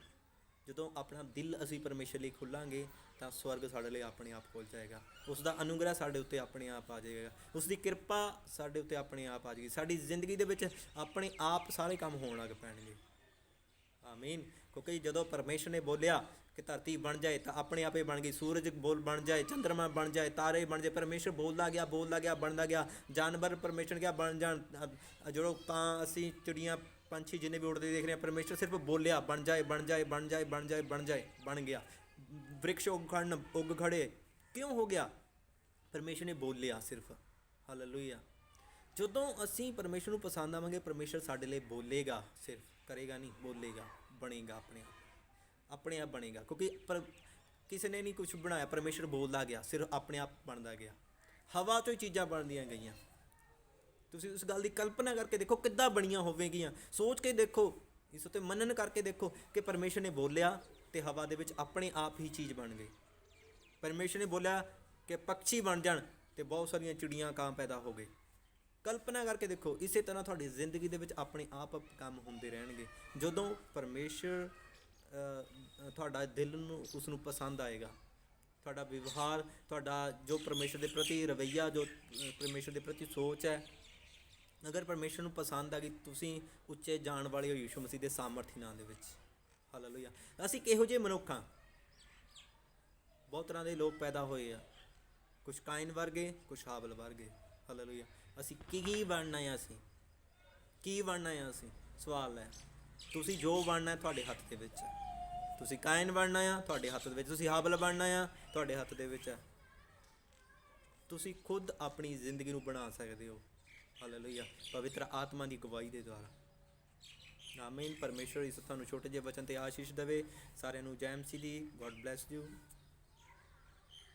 ਜਦੋਂ ਆਪਣਾ ਦਿਲ ਅਸੀਂ ਪਰਮੇਸ਼ਰ ਲਈ ਖੋਲ੍ਹਾਂਗੇ ਤਾਂ ਸਵਰਗ ਸਾਡੇ ਲਈ ਆਪਣੇ ਆਪ ਖੁੱਲ੍ਹ ਜਾਏਗਾ, ਉਸ ਦਾ ਅਨੁਗ੍ਰਹਿ ਸਾਡੇ ਉੱਤੇ ਆਪਣੇ ਆਪ ਆ ਜਾਏਗਾ, ਉਸ ਦੀ ਕਿਰਪਾ ਸਾਡੇ ਉੱਤੇ ਆਪਣੇ ਆਪ ਆ ਜਾਏਗੀ। ਸਾਡੀ ਜ਼ਿੰਦਗੀ ਦੇ ਵਿੱਚ ਆਪਣੇ ਆਪ ਸਾਰੇ ਕੰਮ ਹੋਣ ਲੱਗ ਪੈਣਗੇ। ਆਮੀਨ। ਕਿਉਂਕਿ ਜਦੋਂ ਪਰਮੇਸ਼ਰ ਨੇ ਬੋਲਿਆ ਕਿ ਧਰਤੀ ਬਣ ਜਾਏ ਤਾਂ ਆਪਣੇ ਆਪੇ ਬਣ ਗਈ, ਸੂਰਜ ਬਣ ਜਾਏ, ਚੰਦਰਮਾ ਬਣ ਜਾਏ, ਤਾਰੇ ਬਣ ਜਾਏ, ਪਰਮੇਸ਼ਰ ਬੋਲਦਾ ਗਿਆ ਬਣਦਾ ਗਿਆ। ਜਾਨਵਰ ਪਰਮੇਸ਼ਰ ਕਿਹਾ ਬਣ ਜਾਣ, ਜਦੋਂ ਕਾਂ ਅਸੀਂ ਚਿੜੀਆਂ ਪੰਛੀ ਜਿੰਨੇ ਵੀ ਉੱਡਦੇ ਦੇਖ ਰਹੇ ਹਾਂ, ਪਰਮੇਸ਼ਰ ਸਿਰਫ ਬੋਲਿਆ ਬਣ ਜਾਏ ਬਣ ਗਿਆ। ਵ੍ਰਿਕਸ਼ ਉੱਗ ਖੜੇ, ਕਿਉਂ ਹੋ ਗਿਆ? ਪਰਮੇਸ਼ਰ ਨੇ ਬੋਲਿਆ ਸਿਰਫ, ਹਾਲੇਲੂਇਆ। ਜਦੋਂ ਅਸੀਂ ਪਰਮੇਸ਼ਰ ਨੂੰ ਪਸੰਦ ਆਵਾਂਗੇ, ਪਰਮੇਸ਼ਰ ਸਾਡੇ ਲਈ ਬੋਲੇਗਾ, ਸਿਰਫ ਕਰੇਗਾ ਨਹੀਂ, ਬੋਲੇਗਾ, ਬਣੇਗਾ ਆਪਣੇ ਆਪ ਬਣੇਗਾ। ਕਿਉਂਕਿ ਕਿਸੇ ਨੇ ਨਹੀਂ ਕੁਛ ਬਣਾਇਆ, ਪਰਮੇਸ਼ਰ ਬੋਲਦਾ ਗਿਆ, ਸਿਰਫ ਆਪਣੇ ਆਪ ਬਣਦਾ ਗਿਆ। ਹਵਾ ਤੋਂ ਹੀ ਚੀਜ਼ਾਂ ਬਣਦੀਆਂ ਗਈਆਂ। ਤੁਸੀਂ ਉਸ ਗੱਲ ਦੀ ਕਲਪਨਾ ਕਰਕੇ ਦੇਖੋ ਕਿੱਦਾਂ ਬਣੀਆਂ ਹੋਵੇਗੀਆਂ, ਸੋਚ ਕੇ ਦੇਖੋ, ਇਸ ਉੱਤੇ ਮੰਨਣ ਕਰਕੇ ਦੇਖੋ ਕਿ ਪਰਮੇਸ਼ਰ ਨੇ ਬੋਲਿਆ ਅਤੇ ਹਵਾ ਦੇ ਵਿੱਚ ਆਪਣੇ ਆਪ ਹੀ ਚੀਜ਼ ਬਣ ਗਈ। ਪਰਮੇਸ਼ਰ ਨੇ ਬੋਲਿਆ ਕਿ ਪੰਛੀ ਬਣ ਜਾਣ ਅਤੇ ਬਹੁਤ ਸਾਰੀਆਂ ਚਿੜੀਆਂ ਕਾਂ ਪੈਦਾ ਹੋ ਗਏ। ਕਲਪਨਾ ਕਰਕੇ ਦੇਖੋ, ਇਸੇ ਤਰ੍ਹਾਂ ਤੁਹਾਡੀ ਜ਼ਿੰਦਗੀ ਦੇ ਵਿੱਚ ਆਪਣੇ ਆਪ ਕੰਮ ਹੁੰਦੇ ਰਹਿਣਗੇ। ਜਦੋਂ ਪਰਮੇਸ਼ਰ ਤੁਹਾਡਾ ਦਿਲ ਨੂੰ ਉਸ ਨੂੰ ਪਸੰਦ ਆਏਗਾ, ਤੁਹਾਡਾ ਵਿਵਹਾਰ, ਤੁਹਾਡਾ ਜੋ ਪਰਮੇਸ਼ਰ ਦੇ ਪ੍ਰਤੀ ਰਵੱਈਆ, ਜੋ ਪਰਮੇਸ਼ਰ ਦੇ ਪ੍ਰਤੀ ਸੋਚ ਹੈ, ਅਗਰ ਪਰਮੇਸ਼ਰ ਨੂੰ ਪਸੰਦ ਆ ਗਈ, ਤੁਸੀਂ ਉੱਚੇ ਜਾਣ ਵਾਲੇ ਹੋ ਯਿਸੂ ਮਸੀਹ ਦੇ ਸਾਮਰਥੀ ਨਾਂ ਦੇ ਵਿੱਚ, ਹਾਲੇਲੂਇਆ। ਅਸੀਂ ਕਿਹੋ ਜਿਹੇ ਮਨੁੱਖ ਹਾਂ? ਬਹੁਤ ਤਰ੍ਹਾਂ ਦੇ ਲੋਕ ਪੈਦਾ ਹੋਏ ਆ, ਕੁਛ ਕਾਇਨ ਵਰਗੇ, ਕੁਛ ਹਾਬਲ ਵਰਗੇ, ਹਾਲੇਲੂਇਆ। ਅਸੀਂ ਕੀ ਬਣਨਾ ਆ? ਅਸੀਂ ਕੀ ਬਣਨਾ ਆ? ਅਸੀਂ ਸਵਾਲ ਹੈ। ਤੁਸੀਂ ਜੋ ਬਣਨਾ ਤੁਹਾਡੇ ਹੱਥ ਦੇ ਵਿੱਚ ਹੈ। ਤੁਸੀਂ ਕਾਇਨ ਬਣਨਾ ਆ, ਤੁਹਾਡੇ ਹੱਥ ਦੇ ਵਿੱਚ। ਤੁਸੀਂ ਹਾਬਲ ਬਣਨਾ ਆ, ਤੁਹਾਡੇ ਹੱਥ ਦੇ ਵਿੱਚ ਹੈ। ਤੁਸੀਂ ਖੁਦ ਆਪਣੀ ਜ਼ਿੰਦਗੀ ਨੂੰ ਬਣਾ ਸਕਦੇ ਹੋ, ਹਾਲੇਲੂਇਆ, ਪਵਿੱਤਰ ਆਤਮਾ ਦੀ ਅਗਵਾਈ ਦੇ ਦੁਆਰਾ। ਆਮੀਨ। ਪਰਮੇਸ਼ਰ ਇਸ ਤੁਹਾਨੂੰ ਛੋਟੇ ਜਿਹੇ ਵਚਨ 'ਤੇ ਆਸ਼ੀਸ਼ ਦੇਵੇ। ਸਾਰਿਆਂ ਨੂੰ ਜੈ ਮਸੀਹ ਦੀ। God bless you.